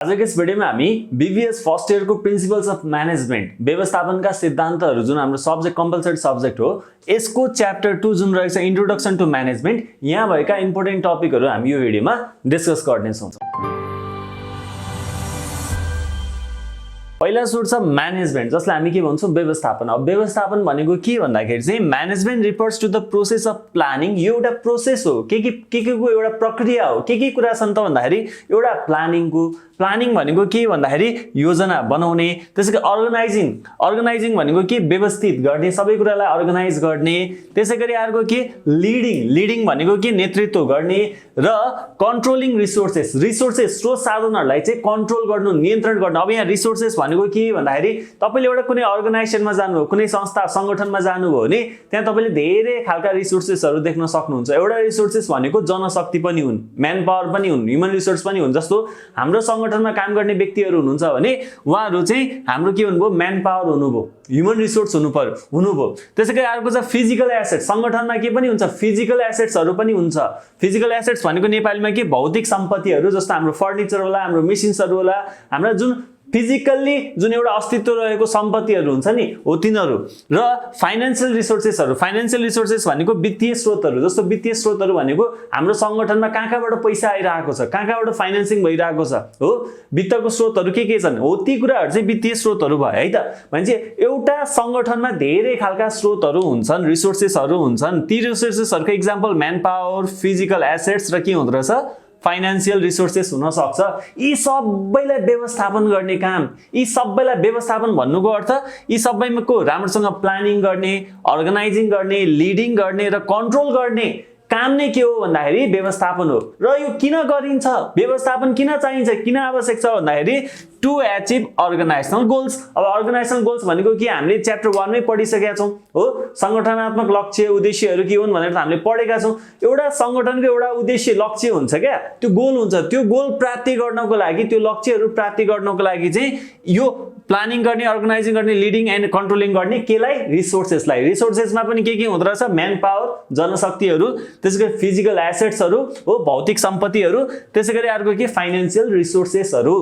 आजको यस भिडियोमा हामी BVS फर्स्ट इयरको प्रिन्सिपल्स अफ म्यानेजमेन्ट व्यवस्थापनका सिद्धान्तहरू जुन हाम्रो सब्जेक्ट कम्पलसरी सब्जेक्ट हो यसको च्याप्टर 2 जुन रहेछ इन्ट्रोडक्सन टु म्यानेजमेन्ट यहाँ भएका इम्पोर्टेन्ट टपिकहरू हामी यो भिडियोमा डिस्कस गर्नेछौँ। पहिला सुरु छ म्यानेजमेन्ट जसलाई हामी के भन्छौँ व्यवस्थापन। अब व्यवस्थापन भनेको के भन्दाखेरि चाहिँ management refers to the process of planning. यो एउटा प्रोसेस हो के को एउटा प्रक्रिया हो। के कुरा छन् त भन्दाखेरि एउटा प्लानिङ भनेको के भन्दाखेरि योजना बनाउने, त्यसैगरी अर्गनाइजिङ भनेको के व्यवस्थित गर्ने, सबै कुरालाई अर्गनाइज गर्ने। त्यसैगरी अर्को के लिडिङ भनेको के नेतृत्व गर्ने र कन्ट्रोलिङ रिसोर्सेस स्रोत साधनहरूलाई चाहिँ कन्ट्रोल गर्नु, नियन्त्रण गर्नु। अब यहाँ रिसोर्सेस भनेको के भन्दाखेरि तपाईले एउटा कुनै अर्गनाइजेसनमा जानुभयो, कुनै संस्था संगठनमा जानुभयो भने त्यहाँ तपाईले धेरै खालका रिसोर्सेसहरू देख्न सक्नुहुन्छ। एउटा रिसोर्सेस भनेको जनशक्ति पनि हुन्, म्यान पावर पनि हुन्, ह्युमन रिसोर्स पनि हुन्। जस्तो हाम्रो संगठनमा काम गर्ने व्यक्तिहरू हुनुहुन्छ भने उहाँहरू चाहिँ हाम्रो के हुनुभयो, म्यान पावर हुनुभयो, ह्युमन रिसोर्स हुनुभयो। त्यसैगरी अर्को छ फिजिकल एसेट्स। संगठनमा के पनि हुन्छ, फिजिकल एसेट्सहरू पनि हुन्छ। फिजिकल एसेट्स भनेको नेपालीमा के भौतिक सम्पत्तिहरू, जस्तो हाम्रो फर्निचर होला, हाम्रो मेसिन्सहरू होला, हाम्रो जुन फिजिकल्ली जुन एउटा अस्तित्व रहेको सम्पत्तिहरू हुन्छ नि हो तिनीहरू। र फाइनान्शियल रिसोर्सेस भनेको वित्तीय स्रोतहरू। जस्तो वित्तीय स्रोतहरू भनेको हाम्रो संगठनमा कहाँबाट पैसा आइरहेको छ, कहाँबाट फाइनेन्सिङ भइरहेको छ हो, वित्तको स्रोतहरू के छन् हो, ती कुराहरू चाहिँ वित्तीय स्रोतहरू भयो है त। भनेपछि एउटा संगठनमा धेरै खालका स्रोतहरू हुन्छन्, रिसोर्सेसहरू हुन्छन्। ती रिसोर्सेसहरूको example manpower, physical assets र के हुँदो रहेछ फाइनान्शियल रिसोर्सेस हुन सक्छ। यी सबैलाई व्यवस्थापन गर्ने काम, यी सबैलाई व्यवस्थापन भन्नुको अर्थ यी सबैको राम्रोसँग प्लानिङ गर्ने, अर्गनाइजिङ गर्ने, लिडिङ गर्ने र कन्ट्रोल गर्ने काम नै के हो भन्दाखेरि व्यवस्थापन हो। र यो किन गरिन्छ, व्यवस्थापन किन चाहिन्छ, किन आवश्यक छ भन्दाखेरि टु एचिभ अर्गनाइजेसनल गोल्स। अब अर्गनाइजेसनल गोल्स भनेको के हामीले च्याप्टर 1 मै पढिसकेका छौँ हो। संगठनात्मक लक्ष्य उद्देश्यहरू के हुन् भनेर हामीले पढेका छौँ। एउटा संगठनको एउटा उद्देश्य लक्ष्य हुन्छ क्या, त्यो गोल हुन्छ। त्यो गोल प्राप्ति गर्नको लागि, त्यो लक्ष्यहरू प्राप्ति गर्नको लागि चाहिँ यो प्लानिङ गर्ने, अर्गनाइजिङ गर्ने, लिडिङ एन्ड कन्ट्रोलिङ गर्ने केलाई, रिसोर्सेसलाई। रिसोर्सेसमा पनि के हुँदो रहेछ, म्यान पावर जनशक्तिहरू, त्यसैगरी फिजिकल एसेट्सहरू हो भौतिक सम्पत्तिहरू, त्यसैगरी अर्को के फाइनान्शियल रिसोर्सेसहरू।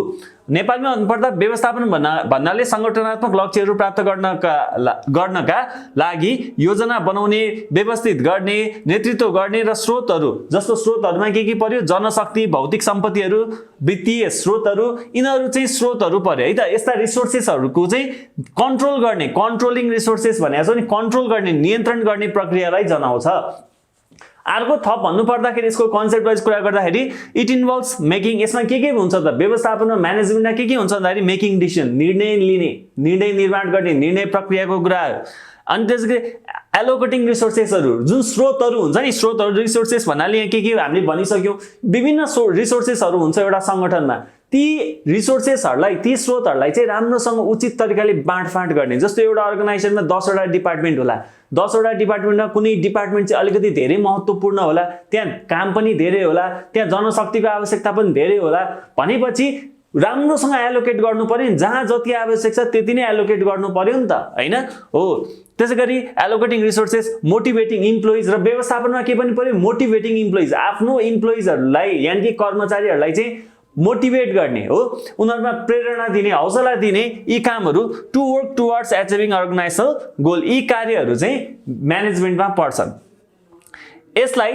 नेपालमा भन्नुपर्दा व्यवस्थापन भन्नाले संगठनात्मक लक्ष्यहरू प्राप्त गर्नका लागि योजना बनाउने, व्यवस्थित गर्ने, नेतृत्व गर्ने र स्रोतहरू। जस्तो स्रोतहरूमा के पर्यो, जनशक्ति, भौतिक सम्पत्तिहरू, वित्तीय स्रोतहरू, यिनीहरू चाहिँ स्रोतहरू पर्यो है त। यस्ता रिसोर्सेसहरूको चाहिँ कन्ट्रोल गर्ने, कन्ट्रोलिङ रिसोर्सेस भनेको छ नि, कन्ट्रोल गर्ने, नियन्त्रण गर्ने प्रक्रियालाई जनाउँछ। अर्को थप भन्नुपर्दाखेरि यसको कन्सेप्ट वाइज कुरा गर्दाखेरि इट इन्भल्भ्स मेकिङ। यसमा के हुन्छ त व्यवस्थापनमा म्यानेजमेन्टमा के हुन्छ भन्दाखेरि मेकिङ डिसिजन, निर्णय लिने, निर्णय निर्माण गर्ने, निर्णय प्रक्रियाको कुराहरू। अनि त्यसैगरी एलोकेटिङ रिसोर्सेसहरू, जुन स्रोतहरू हुन्छ नि, स्रोतहरू रिसोर्सेस भन्नाले यहाँ के हामीले भनिसक्यौँ। विभिन्न रिसोर्सेसहरू हुन्छ एउटा संगठनमा। ती रिसोर्सेसहरूलाई, ती स्रोतहरूलाई चाहिँ राम्रोसँग उचित तरिकाले बाँडफाँड गर्ने। जस्तो एउटा अर्गनाइजेसनमा 10 वटा डिपार्टमेन्ट होला, 10 वटा डिपार्टमेन्टमा कुनै डिपार्टमेन्ट चाहिँ अलिकति धेरै महत्त्वपूर्ण होला, त्यहाँ काम पनि धेरै होला, त्यहाँ जनशक्तिको आवश्यकता पनि धेरै होला भनेपछि राम्रोसँग एलोकेट गर्नु पर्यो। जहाँ जति आवश्यक छ त्यति नै एलोकेट गर्नु पर्यो नि त हैन हो। त्यसैगरी एलोकेटिङ रिसोर्सेस, मोटिभेटिङ इम्प्लोइज र व्यवस्थापनमा के पनि पर्यो, मोटिभेटिङ इम्प्लोइज। आफ्नो इम्प्लोइजहरूलाई यानि कि कर्मचारीहरूलाई चाहिँ मोटिभेट गर्ने हो, उनीहरुमा प्रेरणा दिने, हौसला दिने, यी कामहरू to work towards achieving organisational goal, यी कार्यहरू चाहिँ म्यानेजमेन्टमा पर्छन्। यसलाई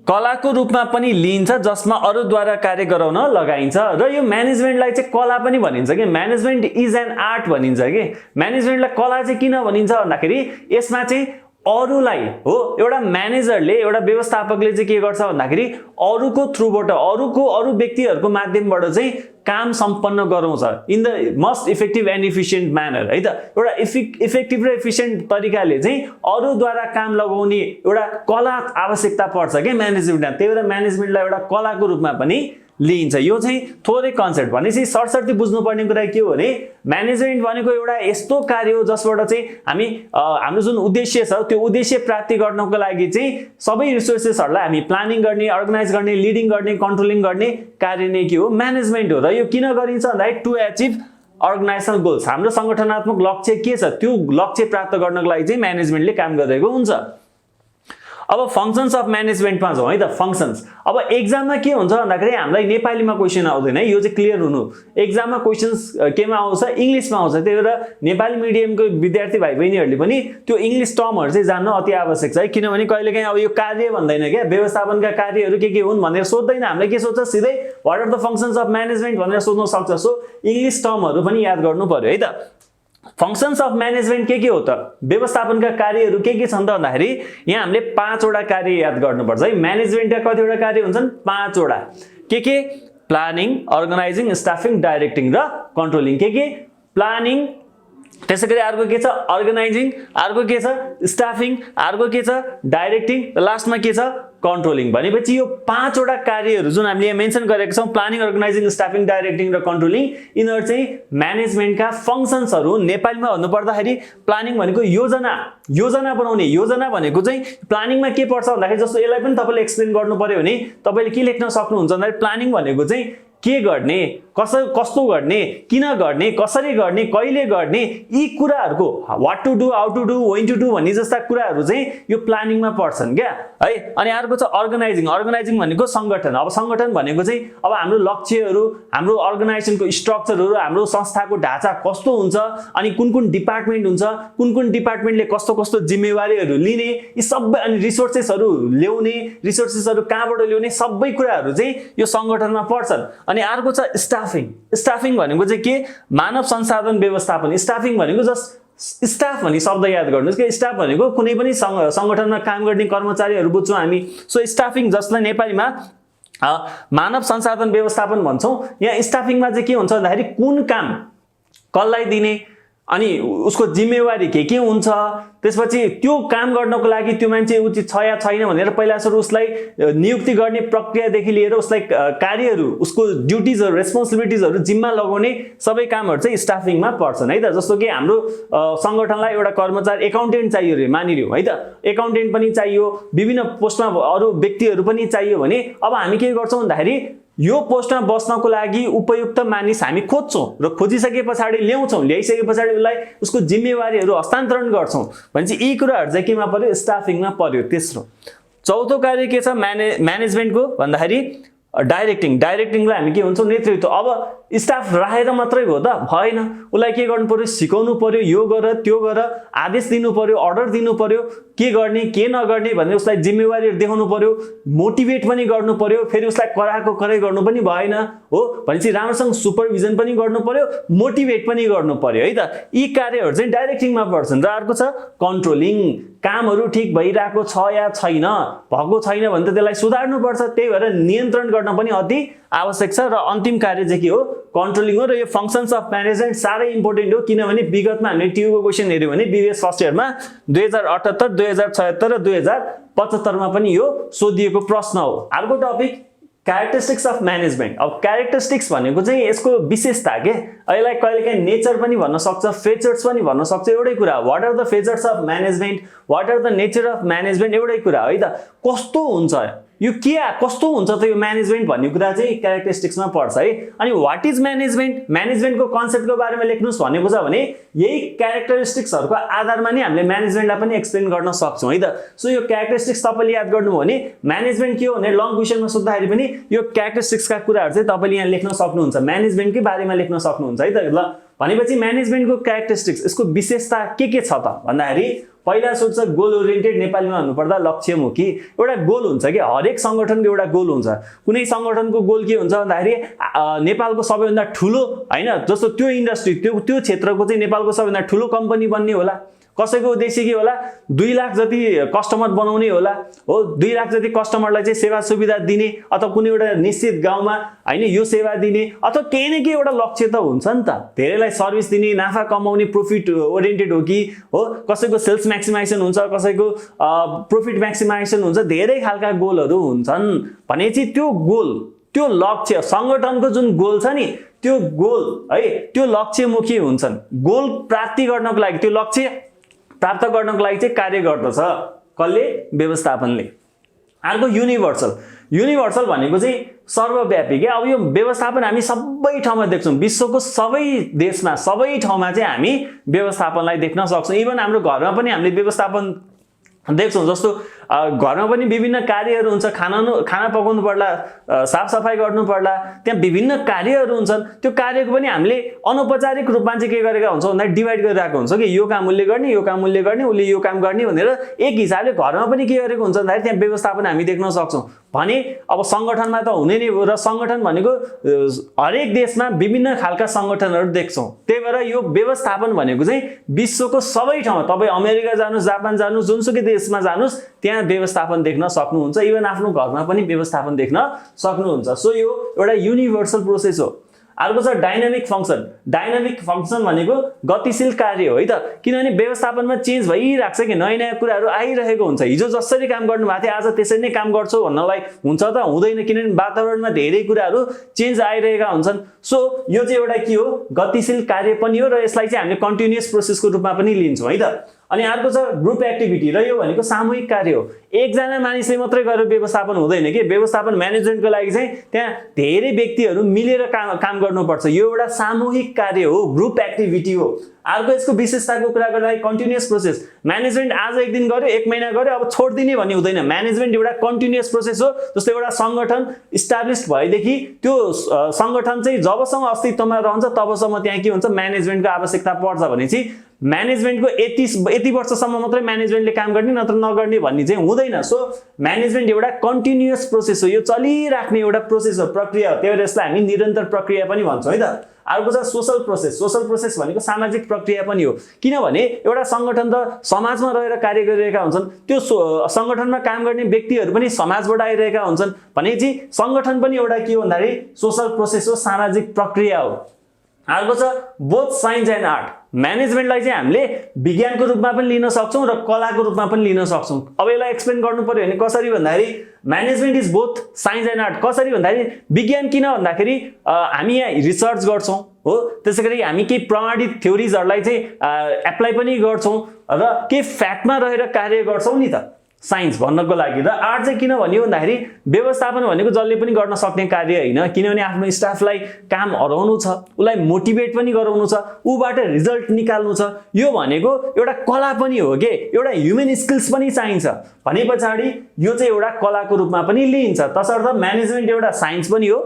कलाको रूपमा पनि लिइन्छ जसमा अरूद्वारा कार्य गराउन लगाइन्छ। र यो म्यानेजमेन्टलाई चाहिँ कला पनि भनिन्छ के, म्यानेजमेन्ट इज एन आर्ट भनिन्छ के। म्यानेजमेन्टलाई कला चाहिँ किन भनिन्छ भन्दाखेरि यसमा चाहिँ अरूलाई हो, एउटा म्यानेजरले, एउटा व्यवस्थापकले चाहिँ के गर्छ भन्दाखेरि अरूको थ्रुबाट, अरू व्यक्तिहरूको माध्यमबाट चाहिँ काम सम्पन्न गराउँछ in the most effective and efficient manner है त। एउटा इफेक्टिभ र इफिसियन्ट तरिकाले चाहिँ अरूद्वारा काम लगाउने एउटा कला आवश्यकता पर्छ क्या म्यानेजमेन्टमा। त्यही भएर म्यानेजमेन्टलाई एउटा कलाको रूपमा पनि लिइन्छ। यो चाहिँ थोरै कन्सेप्ट भनेपछि सरसर्ती बुझ्नुपर्ने कुरा के हो भने म्यानेजमेन्ट भनेको एउटा यस्तो कार्य हो जसबाट चाहिँ हाम्रो जुन उद्देश्य छ त्यो उद्देश्य प्राप्ति गर्नको लागि चाहिँ सबै रिसोर्सेसहरूलाई हामी प्लानिङ गर्ने, अर्गनाइज गर्ने, लिडिङ गर्ने, कन्ट्रोलिङ गर्ने कार्य नै के हो, म्यानेजमेन्ट हो। र यो किन गरिन्छ भन्दाखेरि टु एचिभ अर्गनाइजेसनल गोल्स। हाम्रो संगठनात्मक लक्ष्य के छ त्यो लक्ष्य प्राप्त गर्नको लागि चाहिँ म्यानेजमेन्टले काम गरिरहेको हुन्छ। अब फंक्शन्स अफ म्यानेजमेन्टमा जाउँ है त। फंक्शन्स अब एक्जाममा के हुन्छ भन्दाखेरि हामीलाई नेपालीमा क्वेसन आउँदैन है, यो चाहिँ क्लियर हुनु। एक्जाममा क्वेसन्स केमा आउँछ, इङ्ग्लिसमा आउँछ। त्यही भएर नेपाली मिडियमको विद्यार्थी भाइ बहिनीहरूले पनि त्यो इङ्ग्लिस टर्महरू चाहिँ जान्न अति आवश्यक छ है। किनभने कहिलेकाहीँ अब यो कार्य भन्दैन क्या, व्यवस्थापनका कार्यहरू के हुन् भनेर सोध्दैन, हामीले के सोध्छ सिधै what are the functions of management भनेर सोध्न सक्छ। सो इङ्ग्लिस टर्महरू पनि याद गर्नु पर्यो है त। फंक्शन्स अफ म्यानेजमेन्ट के हो त, व्यवस्थापनका कार्यहरू के छन् त भन्दाखेरि यहाँ हामीले 5 वटा कार्य याद गर्नुपर्छ है। म्यानेजमेन्टका कतिवटा कार्य हुन्छन्, 5 वटा। के प्लानिङ, अर्गनाइजिङ, स्टाफिङ, डाइरेक्टिङ र कन्ट्रोलिङ। के प्लानिङ, त्यसैगरी अर्को के छ अर्गनाइजिङ, अर्को के छ स्टाफिङ, अर्को के छ डाइरेक्टिङ र लास्टमा के छ कन्ट्रोलिङ। भनेपछि यो 5 वटा कार्यहरू जुन हामीले यहाँ मेन्सन गरेका छौँ, प्लानिङ, अर्गनाइजिङ, स्टाफिङ, डाइरेक्टिङ र कन्ट्रोलिङ, यिनीहरू चाहिँ म्यानेजमेन्टका फंक्शन्सहरू। नेपालीमा भन्नुपर्दाखेरि प्लानिङ भनेको योजना बनाउने। योजना भनेको चाहिँ प्लानिङमा के पर्छ भन्दाखेरि जस्तो यसलाई पनि तपाईँले एक्सप्लेन गर्नु पर्यो भने तपाईँले के लेख्न सक्नुहुन्छ भन्दाखेरि प्लानिङ भनेको चाहिँ के गर्ने, कस्तो गर्ने, किन गर्ने, कसरी गर्ने, कहिले गर्ने, यी कुराहरूको what to do, how to do, when to do भन्ने जस्ता कुराहरू चाहिँ यो प्लानिङमा पर्छन् क्या है। अनि अर्को छ अर्गनाइजिङ। अर्गनाइजिङ भनेको संगठन। अब संगठन भनेको चाहिँ अब हाम्रो लक्ष्यहरू, हाम्रो अर्गनाइजेसनको स्ट्रक्चरहरू, हाम्रो संस्थाको ढाँचा कस्तो हुन्छ, अनि कुन डिपार्टमेन्ट हुन्छ, कुन डिपार्टमेन्टले कस्तो जिम्मेवारीहरू लिने, यी सबै, अनि रिसोर्सेसहरू ल्याउने, रिसोर्सेसहरू कहाँबाट ल्याउने, सबै कुराहरू चाहिँ यो संगठनमा पर्छन्। अनि अर्को छ स्टाफिङ। स्टाफिङ भनेको चाहिँ के, मानव संसाधन व्यवस्थापन। स्टाफिङ भनेको जस्ट स्टाफ भन्ने शब्द याद गर्नुहोस् कि स्टाफ भनेको कुनै पनि संगठनमा काम गर्ने कर्मचारीहरू बुझ्छौँ हामी। सो स्टाफिङ जसलाई नेपालीमा मानव संसाधन व्यवस्थापन भन्छौँ, यहाँ स्टाफिङमा चाहिँ के हुन्छ भन्दाखेरि कुन काम कसलाई दिने, अनि उसको जिम्मेवारी के हुन्छ, त्यसपछि त्यो काम गर्नको लागि त्यो मान्छे उचित छ या छैन भनेर पहिला सुरु उसलाई नियुक्ति गर्ने प्रक्रियादेखि लिएर उसलाई कार्यहरू, उसको ड्युटिजहरू, रेस्पोन्सिबिलिटिजहरू जिम्मा लगाउने सबै कामहरू चाहिँ स्टाफिङमा पर्छन् है त। जस्तो कि हाम्रो संगठनलाई एउटा कर्मचारी एकाउन्टेन्ट चाहियो रे मानिलियो है त, एकाउन्टेन्ट पनि चाहियो, विभिन्न पोस्टमा अरू व्यक्तिहरू पनि चाहियो भने अब हामी के गर्छौँ भन्दाखेरि यो पोस्टमा बस्नको लागि उपयुक्त मानिस हामी खोज्छौँ र खोजिसके पछाडि ल्याउँछौँ, ल्याइसके पछाडि उसलाई उसको जिम्मेवारीहरू हस्तान्तरण गर्छौँ भनेपछि यी कुराहरू चाहिँ केमा पर्यो, स्टाफिङमा पर्यो। तेस्रो चौथो कार्य के छ म्यानेजमेन्टको भन्दाखेरि डाइरेक्टिङ। डाइरेक्टिङलाई हामी के भन्छौँ, नेतृत्व। अब स्टाफ राखेर मात्रै हो त भएन, उसलाई के गर्नु पर्यो, सिकाउनु पर्यो, यो गर त्यो गर, आदेश दिनु पर्यो, अर्डर दिनु पर्यो, के गर्ने के नगर्ने भनेर उसलाई जिम्मेवारीहरू देखाउनु पर्यो, मोटिभेट पनि गर्नु पर्यो, फेरि उसलाई कराएको कराइ गर्नु पनि भएन हो भनेपछि राम्रोसँग सुपरभिजन पनि गर्नु पर्यो, मोटिभेट पनि गर्नु पर्यो है त। यी कार्यहरू चाहिँ डाइरेक्टिङमा पर्छन्। र अर्को छ कन्ट्रोलिङ। कामहरू ठिक भइरहेको छ या छैन, भएको छैन भने त त्यसलाई सुधार्नु पर्छ, त्यही भएर नियन्त्रण गर्न पनि अति आवश्यक छ। र अन्तिम कार्य चाहिँ के हो, कन्ट्रोलिङ हो। र यो फंक्शन्स अफ म्यानेजमेन्ट साह्रै इम्पोर्टेन्ट हो, किनभने विगतमा हामीले टियुको क्वेसन हेर्यो भने बीबीएस फर्स्ट इयरमा 2078, 2076 र 2075 मा पनि यो सोधिएको प्रश्न हो। अर्को टपिक क्यारेक्टरिस्टिक्स अफ म्यानेजमेन्ट। अब क्यारेक्टरिस्टिक्स भनेको चाहिँ यसको विशेषता के, यसलाई कहिलेकाहीँ नेचर पनि भन्न सक्छ, फिचर्स पनि भन्न सक्छ, एउटै कुरा। What are the features of management, what are the nature of management, एउटै कुरा है त। कस्तो हुन्छ यो, के कस्तो हुन्छ त यो म्यानेजमेन्ट भन्ने कुरा चाहिँ क्यारेक्टरिस्टिक्समा पर्छ है। अनि व्हाट इज म्यानेजमेन्ट, म्यानेजमेन्टको कन्सेप्टको बारेमा लेख्नुस् भनेको छ भने यही क्यारेक्टरिस्टिक्सहरूको आधारमा नै हामीले म्यानेजमेन्टलाई पनि एक्सप्लेन गर्न सक्छौँ है त। सो यो क्यारेक्टरिस्टिक्स तपाईँले याद गर्नुभयो भने म्यानेजमेन्ट के हो भने लङ क्वेसनमा सोद्धाखेरि पनि यो क्यारेक्टरिस्टिक्सका कुराहरू चाहिँ तपाईँले यहाँ लेख्न सक्नुहुन्छ, म्यानेजमेन्टकै बारेमा लेख्न सक्नुहुन्छ है त। ल भनेपछि म्यानेजमेन्टको क्यारेक्टरिस्टिक्स, यसको विशेषता के छ त भन्दाखेरि पहिला सोध्छ गोल ओरिएन्टेड, नेपालीमा भन्नुपर्दा लक्ष्यमुखी। एउटा गोल हुन्छ कि हरेक संगठनको एउटा गोल हुन्छ। कुनै संगठनको गोल के हुन्छ भन्दाखेरि नेपालको सबैभन्दा ठुलो हैन, जस्तो त्यो इन्डस्ट्री त्यो क्षेत्रको चाहिँ नेपालको सबैभन्दा ठुलो कम्पनी बन्ने होला, कसैको उद्देश्य के होला 2 लाख जति कस्टमर बनाउने होला हो, 2 लाख जति कस्टमरलाई चाहिँ सेवा सुविधा दिने, अथवा कुनै एउटा निश्चित गाउँमा हैन यो सेवा दिने, अथवा केही न केही एउटा लक्ष्य त हुन्छ नि त। धेरैलाई सर्भिस दिने, नाफा कमाउने, प्रॉफिट ओरिएन्टेड हो कि हो, कसैको सेल्स म्याक्सिमाइजेसन हुन्छ, कसैको प्रॉफिट म्याक्सिमाइजेसन हुन्छ, धेरै खालका गोलहरू हुन्छन्। भनेपछि त्यो गोल, त्यो लक्ष्य, संगठनको जुन गोल छ नि त्यो गोल है, त्यो लक्ष्यमुखी हुन्छन्। गोल प्राप्ति गर्नको लागि, त्यो लक्ष्य प्राप्त गर्नको लागि चाहिँ कार्य गर्दछ कसले, व्यवस्थापनले। अर्को युनिभर्सल। युनिभर्सल भनेको चाहिँ सर्वव्यापी के। अब यो व्यवस्थापन हामी सबै ठाउँमा देख्छौँ, विश्वको सबै देशमा सबै ठाउँमा चाहिँ हामी व्यवस्थापनलाई देख्न सक्छौँ। इभन हाम्रो घरमा पनि हामीले व्यवस्थापन देख्छौँ। जस्तो घरमा पनि विभिन्न कार्यहरू हुन्छ, खाना पकाउनु पर्ला, साफसफाइ गर्नु पर्ला, त्यहाँ विभिन्न कार्यहरू हुन्छन्। त्यो कार्यको पनि हामीले अनौपचारिक रूपमा चाहिँ के गरेका हुन्छौँ भन्दा डिभाइड गरिरहेको हुन्छ कि यो काम उसले गर्ने, यो काम उसले गर्ने, उसले यो काम गर्ने भनेर एक हिसाबले घरमा पनि के गरेको हुन्छ भन्दाखेरि त्यहाँ व्यवस्थापन हामी देख्न सक्छौँ। भने अब सङ्गठनमा त हुने नै हो, र सङ्गठन भनेको हरेक देशमा विभिन्न खालका सङ्गठनहरू देख्छौँ। त्यही भएर यो व्यवस्थापन भनेको चाहिँ विश्वको सबै ठाउँमा, तपाईँ अमेरिका जानुहोस्, जापान जानुहोस्, जुनसुकै देशमा जानुहोस् त्यहाँ व्यवस्थापन देख्न सक्नुहुन्छ। इभन आफ्नो घरमा पनि व्यवस्थापन देख्न सक्नुहुन्छ। सो यो एउटा युनिभर्सल प्रोसेस हो। अर्को छ डाइनामिक फङ्सन। डाइनामिक फङ्सन भनेको गतिशील कार्य हो है त, किनभने व्यवस्थापनमा चेन्ज भइरहेको छ कि नयाँ नयाँ कुराहरू आइरहेको हुन्छ। हिजो जसरी काम गर्नु भएको थियो आज त्यसरी नै काम गर्छौ भन्नलाई हुन्छ त हुँदैन, किनभने वातावरणमा धेरै कुराहरू चेन्ज आइरहेका हुन्छन्। सो यो चाहिँ एउटा के हो, गतिशील कार्य पनि हो, र यसलाई चाहिँ हामीले कन्टिन्युअस प्रोसेसको रूपमा पनि लिन्छौँ है त। अनि अर्को छ ग्रुप एक्टिभिटी, र यो भनेको सामूहिक कार्य हो। एकजना मानिसले मात्रै गरेर व्यवस्थापन हुँदैन कि, व्यवस्थापन म्यानेजमेन्टको लागि चाहिँ त्यहाँ धेरै व्यक्तिहरू मिलेर काम गर्नुपर्छ। यो एउटा सामूहिक कार्य हो, ग्रुप एक्टिभिटी हो। अर्को यसको विशेषताको कुरा गर्दा कन्टिन्युअस प्रोसेस। म्यानेजमेन्ट आज एक दिन गर्यो, एक महिना गर्यो, अब छोडिदिने भन्ने हुँदैन। म्यानेजमेन्ट एउटा कन्टिन्युअस प्रोसेस हो। जस्तै एउटा सङ्गठन इस्टाब्लिस्ड भएदेखि त्यो सङ्गठन चाहिँ जबसम्म अस्तित्वमा रहन्छ तबसम्म त्यहाँ के हुन्छ, म्यानेजमेन्टको आवश्यकता पर्छ भनेपछि म्यानेजमेन्टको यति वर्षसम्म मात्रै म्यानेजमेन्टले काम गर्ने नत्र नगर्ने भन्ने चाहिँ हुँदैन। सो म्यानेजमेन्ट एउटा कन्टिन्युअस प्रोसेस हो, यो चलिराख्ने एउटा प्रोसेस हो, प्रक्रिया हो। त्यही भएर यसलाई हामी निरन्तर प्रक्रिया पनि भन्छौँ है त। अर्को छ सोसल प्रोसेस। सोसल प्रोसेस भनेको सामाजिक प्रक्रिया पनि हो, किनभने एउटा सङ्गठन त समाजमा रहेर कार्य गरिरहेका हुन्छन्, त्यो सङ्गठनमा काम गर्ने व्यक्तिहरू पनि समाजबाट आइरहेका हुन्छन् भनेपछि सङ्गठन पनि एउटा के हो भन्दाखेरि सोसल प्रोसेस हो, सामाजिक प्रक्रिया हो। अर्को छ बोथ साइन्स एन्ड आर्ट। म्यानेजमेन्टलाई चाहिँ हामीले विज्ञानको रूपमा पनि लिन सक्छौँ र कलाको रूपमा पनि लिन सक्छौँ। अब यसलाई एक्सप्लेन गर्नु पर्यो भने कसरी भन्दाखेरि management is both science and art. कसरी भन्दाखेरि विज्ञान किन भन्दाखेरि हामी यहाँ रिसर्च गर्छौँ हो, त्यसै गरी हामी केही प्रमाणित थ्योरिजहरूलाई चाहिँ एप्लाई पनि गर्छौँ र केही फ्याक्टमा रहेर कार्य गर्छौँ नि त, साइन्स भन्नको लागि। र आर्ट चाहिँ किन भन्यो भन्दाखेरि व्यवस्थापन भनेको जसले पनि गर्न सक्ने कार्य होइन, किनभने आफ्नो स्टाफलाई काम हराउनु छ, उसलाई मोटिभेट पनि गराउनु छ, ऊबाट रिजल्ट निकाल्नु छ। यो भनेको एउटा कला पनि हो के, एउटा ह्युमन स्किल्स पनि चाहिन्छ भने पछाडि यो चाहिँ एउटा कलाको रूपमा पनि लिइन्छ। तसर्थ म्यानेजमेन्ट एउटा साइन्स पनि हो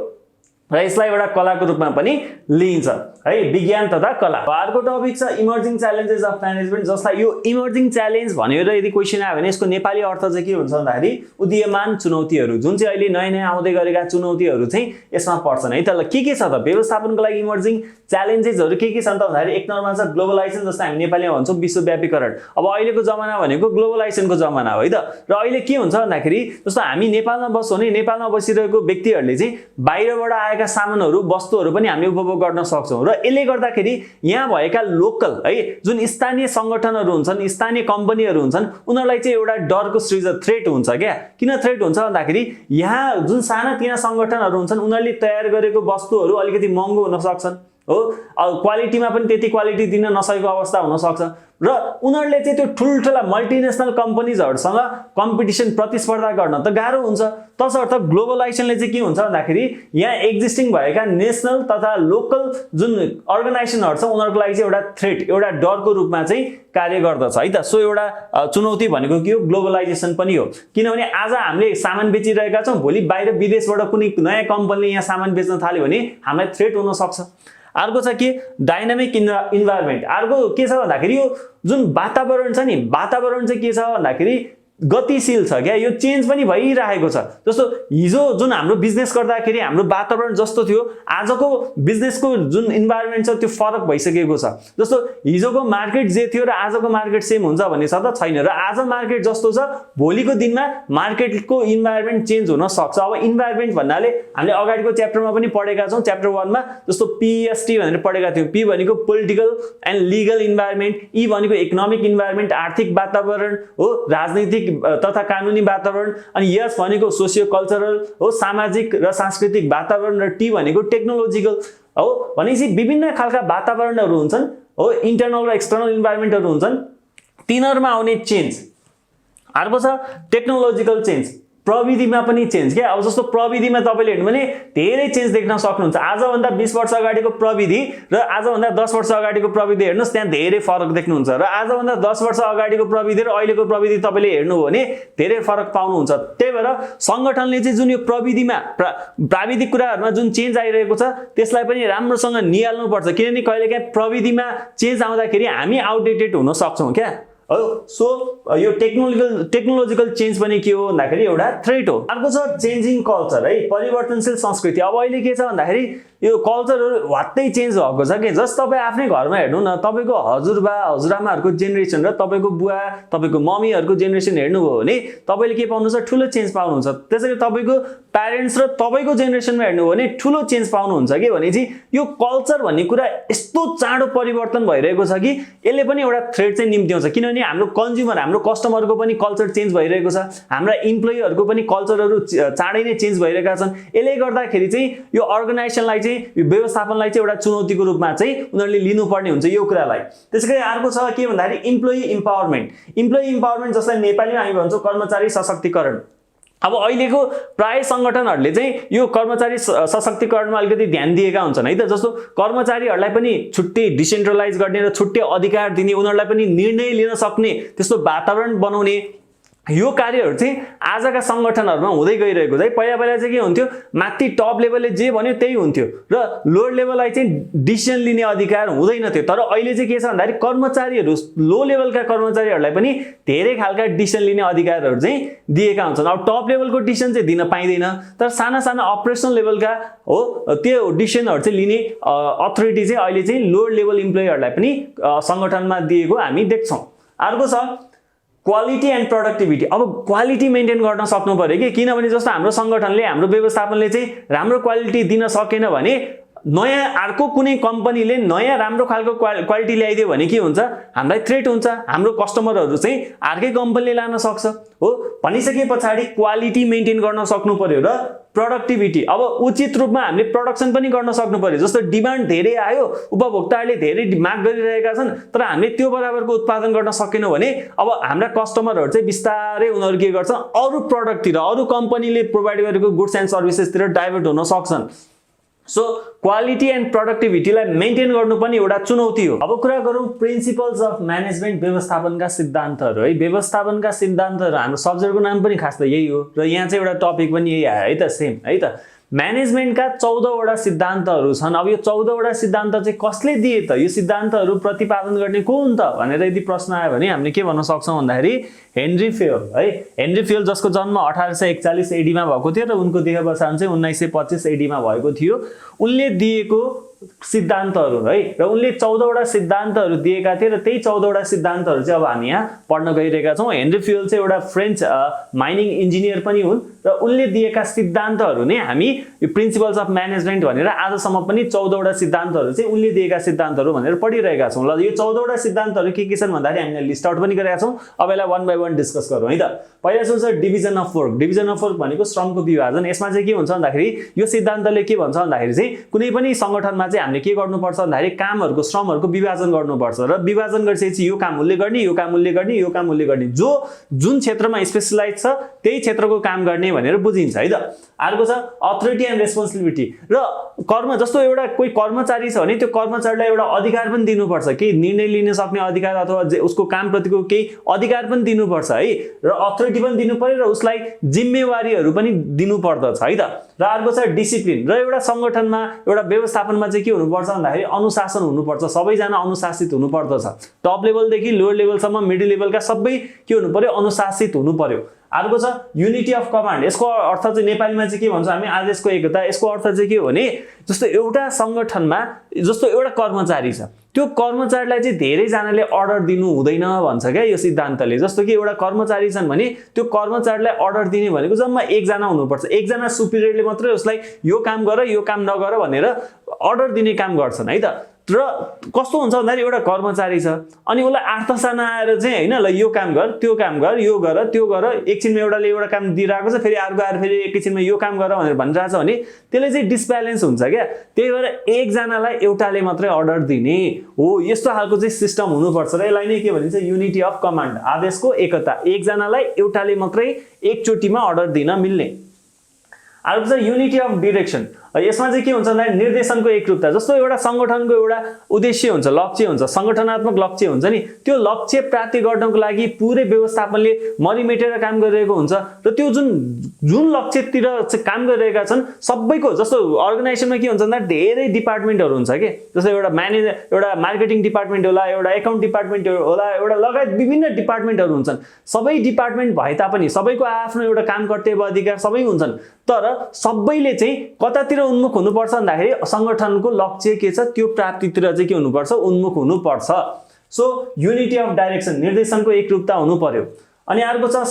र यसलाई एउटा कलाको रूपमा पनि लिइन्छ है, विज्ञान तथा कला। अर्को टपिक छ इमर्जिङ च्यालेन्जेस अफ म्यानेजमेन्ट, जसलाई यो इमर्जिङ च्यालेन्ज भनेर यदि क्वेसन आयो भने यसको नेपाली अर्थ चाहिँ के हुन्छ भन्दाखेरि उदीयमान चुनौतीहरू, जुन चाहिँ अहिले नयाँ नयाँ आउँदै गरेका चुनौतीहरू चाहिँ यसमा पर्छन् है त। के छ त व्यवस्थापनको लागि इमर्जिङ च्यालेन्जेसहरू के छन् त भन्दाखेरि एक नम्बरमा छ ग्लोबलाइजेसन, जसलाई हामी नेपालीमा भन्छौँ विश्वव्यापीकरण। अब अहिलेको जमाना भनेको ग्लोबलाइजेसनको जमाना हो है त। र अहिले के हुन्छ भन्दाखेरि जस्तो हामी नेपालमा बस्छौँ नि, नेपालमा बसिरहेको व्यक्तिहरूले चाहिँ बाहिरबाट आएका सामानहरू वस्तुहरू पनि हामीले उपभोग गर्न सक्छौँ र यसले गर्दाखेरि यहाँ भएका लोकल है जुन स्थानीय सङ्गठनहरू हुन्छन्, स्थानीय कम्पनीहरू हुन्छन्, उनीहरूलाई चाहिँ एउटा डरको सृजना थ्रेट हुन्छ क्या। किन थ्रेट हुन्छ भन्दाखेरि यहाँ जुन सानातिना सङ्गठनहरू हुन्छन् उनीहरूले तयार गरेको वस्तुहरू अलिकति महँगो हुन सक्छन् हो, क्वालिटीमा पनि त्यति क्वालिटी दिन नसकेको अवस्था हुन सक्छ र उनीहरूले चाहिँ त्यो ठुल्ठुला मल्टिनेसनल कम्पनीजहरूसँग कम्पिटिसन प्रतिस्पर्धा गर्न त गाह्रो हुन्छ। तसर्थ ग्लोबलाइजेसनले चाहिँ के हुन्छ भन्दाखेरि यहाँ एक्जिस्टिङ भएका नेसनल तथा लोकल जुन अर्गनाइजेसनहरू छ उनीहरूको लागि चाहिँ एउटा थ्रेट, एउटा डरको रूपमा चाहिँ कार्य गर्दछ है त। सो एउटा चुनौती भनेको के हो, ग्लोबलाइजेसन पनि हो। किनभने आज हामीले सामान बेचिरहेका छौँ, भोलि बाहिर विदेशबाट कुनै नयाँ कम्पनीले यहाँ सामान बेच्न थाल्यो भने हामीलाई थ्रेट हुन सक्छ। अर्को छ के डाइनामिक इन्भाइरोमेन्ट। अर्को के छ भन्दाखेरि यो जुन वातावरण छ नि, वातावरण चाहिँ के छ भन्दाखेरि गतिशील छ क्या, यो चेन्ज पनि भइरहेको छ। जस्तो हिजो जुन हाम्रो बिजनेस गर्दाखेरि हाम्रो वातावरण जस्तो थियो, आजको बिजनेसको जुन इन्भाइरोमेन्ट छ त्यो फरक भइसकेको छ। जस्तो हिजोको मार्केट जे थियो र आजको मार्केट सेम हुन्छ भन्ने छ त छैन, र आज मार्केट जस्तो छ भोलिको दिनमा मार्केटको इन्भाइरोमेन्ट चेन्ज हुन सक्छ। अब इन्भाइरोमेन्ट भन्नाले हामीले अगाडिको च्याप्टरमा पनि पढेका छौँ, च्याप्टर 1 मा जस्तो PEST भनेर पढेका थियौँ। P भनेको political and legal environment, E भनेको इकोनोमिक इन्भाइरोमेन्ट आर्थिक वातावरण हो, राजनीतिक तथा कानुनी वातावरण, अनि यस भनेको सोसियो कल्चरल हो सामाजिक र सांस्कृतिक वातावरण, र टी भनेको टेक्नोलोजिकल हो। भनेपछि विभिन्न खालका वातावरणहरू हुन्छन् हो, इन्टरनल र एक्सटर्नल इन्भाइरोमेन्टहरू हुन्छन्, तिनीहरूमा आउने चेन्ज। अर्को छ टेक्नोलोजिकल चेन्ज। प्रविधिमा पनि चेन्ज क्या। अब जस्तो प्रविधिमा तपाईँले हेर्नु भने धेरै चेन्ज देख्न सक्नुहुन्छ। आजभन्दा 20 वर्ष अगाडिको प्रविधि र आजभन्दा 10 वर्ष अगाडिको प्रविधि हेर्नुहोस्, त्यहाँ धेरै फरक देख्नुहुन्छ। र आजभन्दा 10 वर्ष अगाडिको प्रविधि र अहिलेको प्रविधि तपाईँले हेर्नुभयो भने धेरै फरक पाउनुहुन्छ। त्यही भएर सङ्गठनले चाहिँ जुन यो प्रविधिमा प्राविधिक कुराहरूमा जुन चेन्ज आइरहेको छ त्यसलाई पनि राम्रोसँग निहाल्नुपर्छ, किनभने कहिलेकाहीँ प्रविधिमा चेन्ज आउँदाखेरि हामी आउटडेटेड हुन सक्छौँ क्या हो। सो यो टेक्नोलोजिकल चेन्ज पनि के हो भन्दाखेरि एउटा थ्रेट हो। अर्को छ चेन्जिङ कल्चर है, परिवर्तनशील संस्कृति। अब अहिले के छ भन्दाखेरि यो कल्चरहरू वात्तै चेन्ज भएको छ कि जस्ट तपाईँ आफ्नै घरमा हेर्नु न, तपाईँको हजुरबा हजुरआमाहरूको जेनेरेसन र तपाईँको बुवा तपाईँको मम्मीहरूको जेनेरेसन हेर्नुभयो भने तपाईँले के पाउनुहुन्छ, ठुलो चेन्ज पाउनुहुन्छ। त्यसैले तपाईँको प्यारेन्ट्स र तपाईँको जेनेरेसनमा हेर्नुभयो भने ठुलो चेन्ज पाउनुहुन्छ कि भने चाहिँ यो कल्चर भन्ने कुरा यस्तो चाँडो परिवर्तन भइरहेको छ कि यसले पनि एउटा थ्रेट चाहिँ निम्त्याउँछ, किनभने हाम्रो कन्ज्युमर हाम्रो कस्टमरको पनि कल्चर चेन्ज भइरहेको छ, हाम्रा इम्प्लोइहरूको पनि कल्चरहरू चाँडै नै चेन्ज भइरहेका छन्। यसले गर्दाखेरि चाहिँ यो अर्गनाइजेसनलाई चाहिँ यो व्यवस्थापनलाई चाहिँ एउटा चुनौतीको रूपमा चाहिँ उनीहरूले लिनुपर्ने हुन्छ यो कुरालाई। त्यसैगरी अर्को छ के भन्दाखेरि इम्प्लोइ इम्पावरमेन्ट। इम्प्लोइ इम्पावरमेन्ट जसलाई नेपालीमा हामी भन्छौँ कर्मचारी सशक्तिकरण। अब अहिलेको प्राय सङ्गठनहरूले चाहिँ यो कर्मचारी सशक्तिकरणमा अलिकति ध्यान दिएका हुन्छन् है त। जस्तो कर्मचारीहरूलाई पनि छुट्टै डिसेन्ट्रलाइज गर्ने र छुट्टै अधिकार दिने, उनीहरूलाई पनि निर्णय लिन सक्ने त्यस्तो वातावरण बनाउने, यो कार्यहरू चाहिँ आजका सङ्गठनहरूमा हुँदै गइरहेको छ है। पहिला पहिला चाहिँ के हुन्थ्यो, माथि टप लेभलले जे भन्यो त्यही हुन्थ्यो र लोवर लेभललाई चाहिँ डिसिसन लिने अधिकार हुँदैन थियो। तर अहिले चाहिँ के छ भन्दाखेरि कर्मचारीहरू लो लेभलका कर्मचारीहरूलाई पनि धेरै खालका डिसिसन लिने अधिकारहरू चाहिँ दिएका हुन्छन्। अब टप लेभलको डिसिसन चाहिँ दिन पाइँदैन, तर साना साना अपरेसनल लेभलका हो त्यो डिसिसनहरू चाहिँ लिने अथोरिटी चाहिँ अहिले चाहिँ लोवर लेभल इम्प्लोइहरूलाई पनि सङ्गठनमा दिएको हामी देख्छौँ। अर्को छ क्वालिटी एन्ड प्रोडक्टिभिटी। अब क्वालिटी मेन्टेन गर्न सक्नु पर्यो कि, किनभने जस्तो हाम्रो सङ्गठनले हाम्रो व्यवस्थापनले चाहिँ राम्रो क्वालिटी दिन सकेन भने नयाँ अर्को कुनै कम्पनीले नयाँ राम्रो खालको क्वालिटी ल्याइदियो भने के हुन्छ, हामीलाई थ्रेट हुन्छ, हाम्रो कस्टमरहरू चाहिँ अर्कै कम्पनीले लान सक्छ हो। भनिसके पछाडि क्वालिटी मेन्टेन गर्न सक्नु पर्यो र प्रोडक्टिभिटी। अब उचित रूपमा हामीले प्रोडक्सन पनि गर्न सक्नु पर्यो। जस्तो डिमान्ड धेरै आयो, उपभोक्ताहरूले धेरै माग गरिरहेका छन्, तर हामीले त्यो बराबरको उत्पादन गर्न सकेनौँ भने अब हाम्रा कस्टमरहरू चाहिँ बिस्तारै उनीहरू के गर्छन्, अरू प्रडक्टतिर अरू कम्पनीले प्रोभाइड गरेको गुड्स एन्ड सर्भिसेसतिर डाइभर्ट हुन सक्छन्। सो क्वालिटी एन्ड प्रोडक्टिभिटीलाई मेन्टेन गर्नु पनि एउटा चुनौती हो। अब कुरा गरौँ प्रिन्सिपल्स अफ म्यानेजमेन्ट, व्यवस्थापनका सिद्धान्तहरू है। व्यवस्थापनका सिद्धान्तहरू हाम्रो सब्जेक्टको नाम पनि खास त यही हो र यहाँ चाहिँ एउटा टपिक पनि यही आयो है त, सेम है त। म्यानेजमेन्टका 14वटा सिद्धान्तहरू छन्। अब यो 14वटा सिद्धान्त चाहिँ कसले दिए त, यो सिद्धान्तहरू प्रतिपादन गर्ने को हुन् त भनेर यदि प्रश्न आयो भने हामीले के भन्न सक्छौँ भन्दाखेरि हेनरी फेयल है। हेनरी फेयल जसको जन्म 1841 एडीमा भएको थियो र उनको देहावसान चाहिँ 1925 एडीमा भएको थियो। उनले दिएको सिद्धान्तहरू है, र उनले 14वटा सिद्धान्तहरू दिएका थिए र त्यही 14वटा सिद्धान्तहरू चाहिँ अब हामी यहाँ पढ्न गइरहेका छौँ। हेनरी फेयल चाहिँ एउटा फ्रेन्च माइनिङ इन्जिनियर पनि हुन् र उनले दिएका सिद्धान्तहरू नै हामी यो प्रिन्सिपल्स अफ म्यानेजमेन्ट भनेर आजसम्म पनि 14वटा सिद्धान्तहरू चाहिँ उनले दिएका सिद्धान्तहरू भनेर पढिरहेका छौँ। ल यो 14वटा सिद्धान्तहरू के छन् भन्दाखेरि हामीले लिस्ट आउट पनि गरेका छौँ। अब यसलाई वन बाई वन डिस्कस गरौँ है त। पहिला सुन्छ division of work. Division of work भनेको श्रमको विभाजन। यसमा चाहिँ के हुन्छ भन्दाखेरि यो सिद्धान्तले के भन्छ भन्दाखेरि चाहिँ कुनै पनि सङ्गठनमा चाहिँ हामीले के गर्नुपर्छ भन्दाखेरि कामहरूको श्रमहरूको विभाजन गर्नुपर्छ र विभाजन गरिसकेपछि यो काम उसले गर्ने, यो काम उसले गर्ने, यो काम उसले गर्ने, जो जुन क्षेत्रमा स्पेसलाइज छ त्यही क्षेत्रको काम गर्ने भनेर बुझिन्छ है त। अर्को छ अथोरिटी एन्ड रेस्पोन्सिबिलिटी र कर्म। जस्तो एउटा कोही कर्मचारी छ भने त्यो कर्मचारीलाई एउटा अधिकार पनि दिनुपर्छ, केही निर्णय लिन सक्ने अधिकार अथवा उसको कामप्रतिको केही अधिकार पनि दिनुपर्छ है, र अथोरिटी पनि दिनु पर्यो र उसलाई जिम्मेवारीहरू पनि दिनु पर्दछ है त। र अर्को छ डिसिप्लिन। र एउटा सङ्गठनमा एउटा व्यवस्थापनमा चाहिँ के हुनुपर्छ भन्दाखेरि अनुशासन हुनुपर्छ, सबैजना अनुशासित हुनुपर्दछ। टप लेभलदेखि लोवर लेभलसम्म मिडल लेभलका सबै के हुनु पर्यो, अनुशासित हुनु पर्यो। अर्को छ युनिटी अफ कमान्ड। यसको अर्थ चाहिँ नेपालीमा चाहिँ के भन्छौँ हामी, आदेशको एकता। यसको अर्थ चाहिँ के हो भने जस्तो एउटा सङ्गठनमा जस्तो एउटा कर्मचारी छ, त्यो कर्मचारीलाई चाहिँ धेरैजनाले अर्डर दिनु हुँदैन भन्छ क्या यो सिद्धान्तले। जस्तो कि एउटा कर्मचारी छन् भने त्यो कर्मचारीलाई अर्डर दिने भनेको जम्मा एकजना हुनुपर्छ, एकजना सुपिरियरले मात्रै उसलाई यो काम गर यो काम नगर भनेर अर्डर दिने काम गर्छन् है त। र कस्तो हुन्छ भन्दाखेरि एउटा कर्मचारी छ अनि उसलाई 8-10 जना आएर चाहिँ हैन ल यो काम गर त्यो काम गर यो गर त्यो गर एकछिनमा एउटाले एउटा काम दिइराको छ फेरि अर्को आएर फेरि एकैछिनमा यो काम गर भनेर भनिरहेछ भने त्यसले चाहिँ डिसब्यालेन्स हुन्छ क्या। त्यही भएर एकजनालाई एउटाले मात्रै अर्डर दिने हो यस्तो खालको चाहिँ सिस्टम हुनुपर्छ र यसलाई नै के भनिन्छ युनिटी अफ कमान्ड आदेशको एकता। एकजनालाई एउटाले मात्रै एकचोटीमा अर्डर दिन मिल्ने। अर्को छ युनिटी अफ डिरेक्सन। यसमा चाहिँ के हुन्छ भन्दा निर्देशनको एकरूपता। जस्तो एउटा संगठनको एउटा उद्देश्य हुन्छ लक्ष्य हुन्छ संगठनात्मक लक्ष्य हुन्छ नि त्यो लक्ष्य प्राप्ति गर्नको लागि पुरै व्यवस्थापनले मरिमेटेर काम गरिरहेको हुन्छ र त्यो जुन लक्ष्यतिर चाहिँ काम गरिरहेका छन् सबैको जस्तो अर्गनाइजेसनमा के हुन्छ भन्दा धेरै डिपार्टमेन्टहरू हुन्छ के जस्तो एउटा मार्केटिङ डिपार्टमेन्ट होला एउटा एकाउन्ट डिपार्टमेन्ट होला एउटा लगायत विभिन्न डिपार्टमेन्टहरू हुन्छन्। सबै डिपार्टमेन्ट भए तापनि सबैको आफ्नो एउटा काम कर्तव्य अधिकार सबै हुन्छन् तर सबैले चाहिँ कतातिर उन्मुख हुनुपर्छ भन्दाखेरि संगठनको लक्ष्य के छ त्यो प्राप्तितिर चाहिँ के हुनुपर्छ उन्मुख हुनुपर्छ। सो युनिटी अफ डाइरेक्सन निर्देशनको एकरूपता हुनु पर्यो। अनि अर्को छ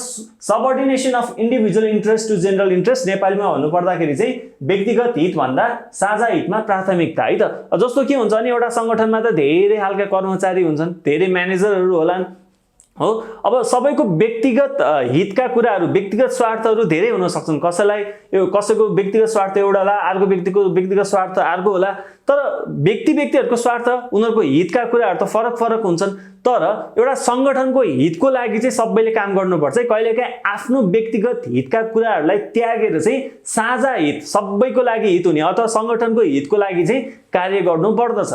subordination of individual interest to general interest. नेपालीमा भन्नु पर्दाखेरि चाहिँ व्यक्तिगत हित भन्दा साझा हितमा प्राथमिकता है त। जस्तो के हुन्छ भने एउटा संगठनमा त धेरै खालका कर्मचारी हुन्छन् धेरै म्यानेजरहरू होलान् हो अब सबैको व्यक्तिगत हितका कुराहरू व्यक्तिगत स्वार्थहरू धेरै हुन सक्छन्। कसैको व्यक्तिगत स्वार्थ एउटा होला अर्को व्यक्तिको व्यक्तिगत स्वार्थ अर्को होला तर व्यक्तिहरूको स्वार्थ उनीहरूको हितका कुराहरू त फरक हुन्छन्। तर एउटा संगठनको हितको लागि चाहिँ सबैले काम गर्नुपर्छ। कहिलेकाहीँ आफ्नो व्यक्तिगत हितका कुराहरूलाई त्यागेर चाहिँ साझा हित सबैको लागि हित हुने अथवा संगठनको हितको लागि चाहिँ कार्य गर्नु पर्दछ।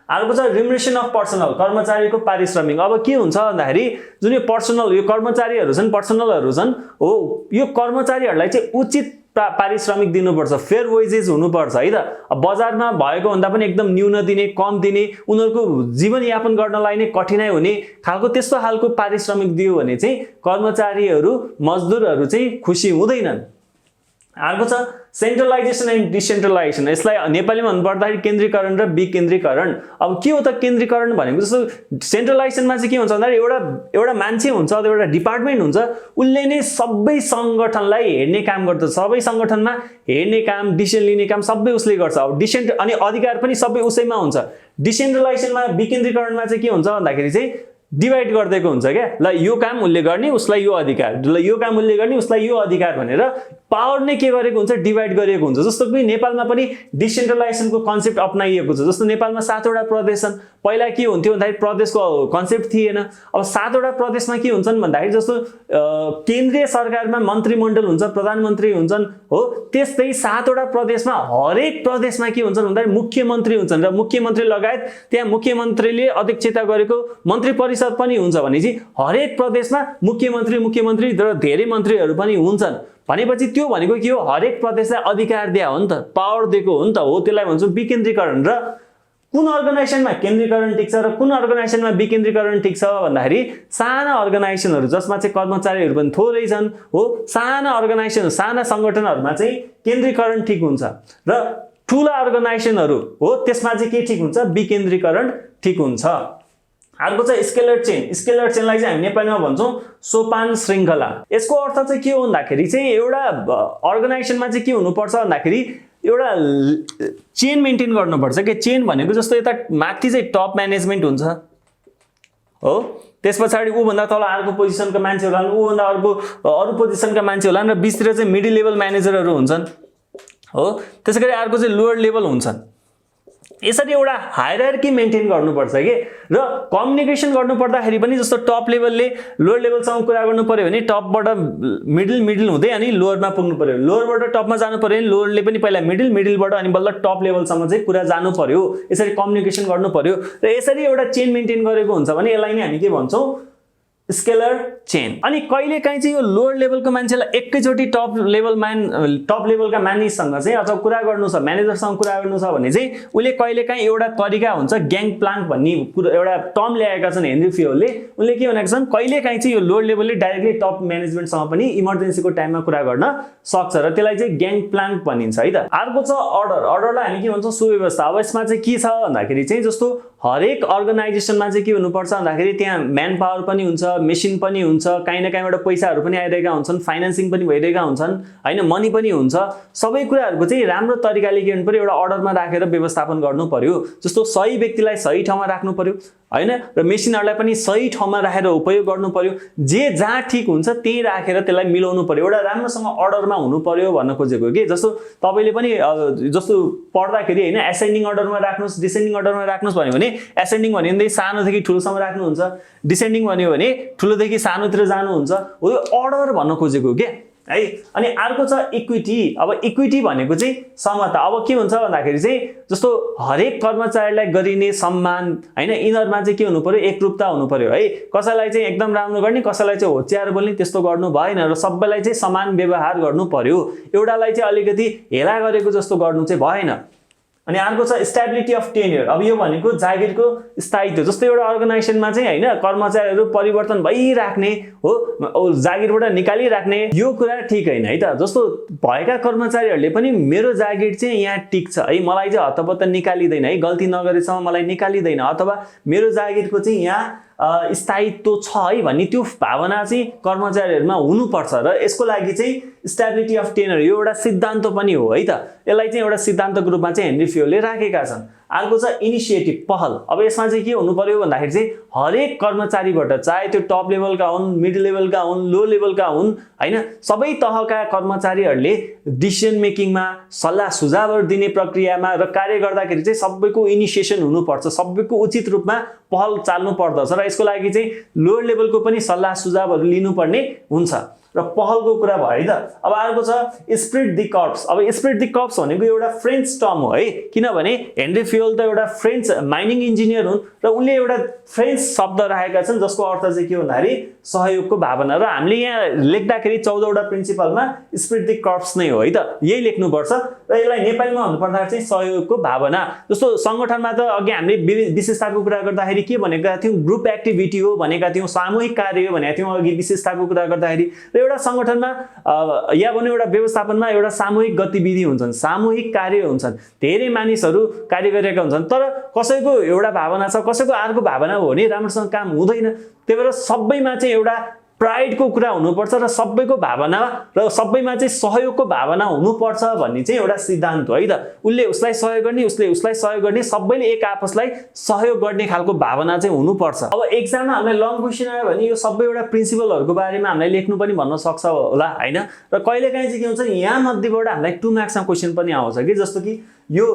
अर्को छ रिम्युनरेसन अफ पर्सनल कर्मचारीको पारिश्रमिक। अब के हुन्छ भन्दाखेरि जुन यो पर्सनल यो कर्मचारीहरू छन् पर्सनलहरू छन् हो यो कर्मचारीहरूलाई चाहिँ उचित पारिश्रमिक दिनुपर्छ फेयर वेजेस हुनुपर्छ है त। बजारमा भएको भन्दा पनि एकदम न्यून दिने कम दिने उनीहरूको जीवनयापन गर्नलाई नै कठिनाइ हुने खालको त्यस्तो खालको पारिश्रमिक दियो भने चाहिँ कर्मचारीहरू मजदुरहरू चाहिँ खुसी हुँदैनन्। अर्को छ सेन्ट्रलाइजेसन एन्ड डिसेन्ट्रलाइजेसन। यसलाई नेपालीमा भन्नुपर्दाखेरि केन्द्रीकरण र विकेन्द्रीकरण। अब के हो त केन्द्रीकरण भनेको जस्तो सेन्ट्रलाइजेसनमा चाहिँ के हुन्छ भन्दाखेरि एउटा मान्छे हुन्छ एउटा डिपार्टमेन्ट हुन्छ उसले नै सबै संगठनलाई हेर्ने काम गर्छ सबै संगठनमा हेर्ने काम डिसिजन लिने काम सबै उसले गर्छ। अब अनि अधिकार पनि सबै उसैमा हुन्छ। डिसेन्ट्रलाइजेसनमा विकेन्द्रीकरणमा चाहिँ के हुन्छ भन्दाखेरि चाहिँ डिभाइड गरिदिएको हुन्छ क्या ल यो काम उसले गर्ने उसलाई यो अधिकार ल यो काम उसले गर्ने उसलाई यो अधिकार भनेर पावर नै के गरेको हुन्छ डिभाइड गरिएको हुन्छ। जस्तो कि नेपालमा पनि डिसेन्ट्रलाइजेसनको कन्सेप्ट अपनाइएको छ। जस्तो नेपालमा 7 वटा प्रदेश छन् पहिला के हुन्थ्यो भन्दाखेरि प्रदेशको कन्सेप्ट थिएन। अब 7 वटा प्रदेशमा के हुन्छन् भन्दाखेरि जस्तो केन्द्रीय सरकारमा मन्त्रीमण्डल हुन्छ प्रधानमन्त्री हुन्छन् हो त्यस्तै 7 वटा प्रदेशमा हरेक प्रदेशमा के हुन्छन् भन्दाखेरि मुख्यमन्त्री हुन्छन् र मुख्यमन्त्री लगायत त्यहाँ मुख्यमन्त्रीले अध्यक्षता गरेको मन्त्री परिषद पनि हुन्छ भने चाहिँ हरेक प्रदेशमा मुख्यमन्त्री र धेरै मन्त्रीहरू पनि हुन्छन् भनेपछि त्यो भनेको के हो हरेक प्रदेशलाई अधिकार दिया हो नि त पावर दिएको हो नि त हो त्यसलाई भन्छौँ विकेन्द्रीकरण। र कुन अर्गनाइजेसनमा केन्द्रीकरण ठिक छ र कुन अर्गनाइजेसनमा विकेन्द्रीकरण ठिक छ भन्दाखेरि साना अर्गनाइजेसनहरू जसमा चाहिँ कर्मचारीहरू पनि थोरै छन् हो साना अर्गनाइजेसन साना संगठनहरूमा चाहिँ केन्द्रीकरण ठिक हुन्छ र ठुला अर्गनाइजेसनहरू हो त्यसमा चाहिँ के ठिक हुन्छ विकेन्द्रीकरण ठिक हुन्छ। अर्को चाहिँ स्केलर चेनलाई चाहिँ हामी नेपालीमा भन्छौँ सोपान श्रृङ्खला। यसको अर्थ चाहिँ के हो भन्दाखेरि चाहिँ एउटा अर्गनाइजेसनमा चाहिँ के हुनुपर्छ भन्दाखेरि एउटा चेन मेन्टेन गर्नुपर्छ कि चेन भनेको जस्तो यता माथि चाहिँ टप म्यानेजमेन्ट हुन्छ हो त्यस पछाडि ऊभन्दा तल अर्को पोजिसनको मान्छे होलान् ऊभन्दा अरू पोजिसनका मान्छे होलान् र बिचतिर चाहिँ मिडल लेभल म्यानेजरहरू हुन्छन् हो त्यसैगरी अर्को चाहिँ लोवर लेभल हुन्छन्। यसरी एउटा हायरार्की मेन्टेन गर्नुपर्छ के र कम्युनिकेसन गर्नु पर्दाखेरि पनि जस्तो टप लेभलले लोवर लेभलसँग कुरा गर्नु पर्यो भने टपबाट मिडल हुँदै अनि लोवरमा पुग्नु पर्यो लोवरबाट टपमा जानु पर्यो भने लोवरले पनि पहिला मिडलबाट अनि बल्ल टप लेभलसम्म चाहिँ कुरा जानु पर्यो यसरी कम्युनिकेसन गर्नु पर्यो र यसरी एउटा चेन मेन्टेन गरेको हुन्छ भने यसलाई नै हामी के भन्छौँ स्केलर चेन। अनि कहिले काहीँ चाहिँ यो लोवर लेभलको मान्छेलाई एकैचोटि टप लेभलका मानिससँग चाहिँ अथवा कुरा गर्नु छ म्यानेजरसँग कुरा गर्नु छ भने चाहिँ उसले कहिले काहीँ एउटा तरिका हुन्छ ग्याङ प्लाङ्क भन्ने एउटा टर्म ल्याएका छन् हेनरी फियोलले। उनले के भनेका छन् कहिले काहीँ चाहिँ यो लोवर लेभलले डाइरेक्टली टप म्यानेजमेन्टसँग पनि इमर्जेन्सीको टाइममा कुरा गर्न सक्छ र त्यसलाई चाहिँ ग्याङ प्लाङ्क भनिन्छ है त। अर्को छ अर्डरलाई हामी के भन्छौँ सुव्यवस्था। अब यसमा चाहिँ के छ भन्दाखेरि चाहिँ जस्तो हरेक अर्गनाइजेसनमा चाहिँ के हुनुपर्छ भन्दाखेरि त्यहाँ म्यान पावर पनि हुन्छ, मेसिन पनि हुन्छ, काहीँ न काहीँबाट पैसाहरू पनि आइरहेका हुन्छन्, फाइनेन्सिङ पनि भइरहेका हुन्छन् हैन, मनी पनि हुन्छ। सबै कुराहरूको चाहिँ राम्रो तरिकाले के गर्नु पर्यो, एउटा अर्डरमा राखेर व्यवस्थापन गर्नु पर्यो। जस्तो सही व्यक्तिलाई सही ठाउँमा राख्नु पर्यो हैन, र मेसिनहरूलाई पनि सही ठाउँमा राखेर उपयोग गर्नु पर्यो। जे जहाँ ठिक हुन्छ त्यही राखेर त्यसलाई मिलाउनु पर्यो, एउटा राम्रोसँग अर्डरमा हुनु पर्यो भन्न खोजेको कि। जस्तो तपाईँले पनि जस्तो पढ्दाखेरि हैन एसेन्डिङ अर्डरमा राख्नुहोस्, डिसेन्डिङ अर्डरमा राख्नुहोस् भन्यो भने एसेन्डिङ भन्यो भने सानोदेखि ठुलोसम्म राख्नुहुन्छ, डिसेन्डिङ भन्यो भने ठुलोदेखि सानोतिर जानुहुन्छ, हो यो अर्डर भन्न खोजेको के है। अनि अर्को छ इक्विटी। अब इक्विटी भनेको चाहिँ समता। अब के हुन्छ भन्दाखेरि चाहिँ जस्तो हरेक कर्मचारीलाई गरिने सम्मान हैन, यिनीहरुमा चाहिँ के हुनु पर्यो, एकरूपता हुनु पर्यो है। कसैलाई चाहिँ एकदम राम्रो गर्ने, कसैलाई चाहिँ होच्याएर बोल्ने, त्यस्तो गर्नु भएन र सबैलाई चाहिँ समान व्यवहार गर्नु पर्यो। एउटालाई चाहिँ अलिकति हेला गरेको जस्तो गर्नु चाहिँ भएन। अनि अर्को छ स्टेबिलिटी अफ टेन्योर। अब यो भनेको जागिरको स्थायित्व। जस्तो एउटा अर्गनाइजेसनमा चाहिँ हैन कर्मचारीहरू परिवर्तन भइराख्ने हो, जागिरबाट निकालिराख्ने, यो कुरा ठीक हैन है त। जस्तो भएका कर्मचारीहरूले पनि मेरो जागिर चाहिँ यहाँ टिक्छ है, मलाई चाहिँ हतपत्त निकालिदैन है, गल्ती नगरेसम्म मलाई निकालिदैन, अथवा मेरो जागिरको चाहिँ यहाँ स्थायित्व छ है भन्ने त्यो भावना चाहिँ कर्मचारीहरूमा हुनुपर्छ। र यसको लागि चाहिँ स्टेबिलिटी अफ टेन्योर यो एउटा सिद्धान्त पनि हो है त। यसलाई चाहिँ एउटा सिद्धान्तको रूपमा चाहिँ हेनरी फ्योलले राखेका छन्। अर्को छ इनिसिएटिभ, पहल। अब यसमा चाहिँ के हुनु पर्यो भन्दाखेरि चाहिँ हरेक कर्मचारीबाट, चाहे त्यो टप लेभलका हुन्, मिड लेभलका हुन्, लो लेभलका हुन् हैन, सबै तहका कर्मचारीहरूले डिसिजन मेकिङमा, सल्लाह सुझावहरू दिने प्रक्रियामा र कार्य गर्दाखेरि चाहिँ सबैको इनिसिएसन हुनुपर्छ, सबैको उचित रूपमा पहल चाल्नु पर्दछ। र यसको लागि चाहिँ लोयर लेभलको पनि सल्लाह सुझावहरू लिनुपर्ने हुन्छ र पहलको कुरा भयो है त। अब अर्को छ स्प्रिट द कर्प्स। अब स्प्रिट द कर्प्स भनेको एउटा फ्रेन्च टर्म हो है, किनभने हेनरी फ्योल त एउटा फ्रेन्च माइनिङ इन्जिनियर हुन् र उनले एउटा फ्रेन्च शब्द राखेका छन् जसको अर्थ चाहिँ के भन्दाखेरि सहयोगको भावना। र हामीले यहाँ लेख्दाखेरि 14 वटा प्रिन्सिपलमा स्प्रिट द कर्प्स नै हो है त, यही लेख्नुपर्छ। र यसलाई नेपालीमा भन्नुपर्दा चाहिँ सहयोगको भावना। जस्तो संगठनमा त अघि हामीले विशेषताको कुरा गर्दाखेरि के भनेका थियौँ, ग्रुप एक्टिभिटी हो भनेका थियौँ, सामूहिक कार्य हो भनेका थियौँ अघि विशेषताको कुरा गर्दाखेरि। र एउटा संगठनमा या भने एउटा व्यवस्थापनमा एउटा सामूहिक गतिविधि हुन्छन्, सामूहिक कार्य हुन्छन्, धेरै मानिसहरू कार्य गरिरहेका हुन्छन्, तर कसैको एउटा भावना छ, कसैको अर्को भावना हो भने राम्रोसँग काम हुँदैन। त्यही भएर सबैमा चाहिँ एउटा प्राइडको कुरा हुनुपर्छ र सबैको भावना र सबैमा चाहिँ सहयोगको भावना हुनुपर्छ भन्ने चाहिँ एउटा सिद्धान्त हो है त। उसले उसलाई सहयोग गर्ने, उसले उसलाई सहयोग गर्ने, सबैले एक आपसलाई सहयोग गर्ने खालको भावना चाहिँ हुनुपर्छ। अब एक्जाममा हामीलाई लङ क्वेसन आयो भने यो सबै एउटा प्रिन्सिपलहरूको बारेमा हामीलाई लेख्नु पनि भन्न सक्छ होला हैन। र कहिलेकाहीँ चाहिँ के हुन्छ, यहाँ मध्येबाट हामीलाई 2 मार्क्समा क्वेसन पनि आउँछ कि, जस्तो कि यो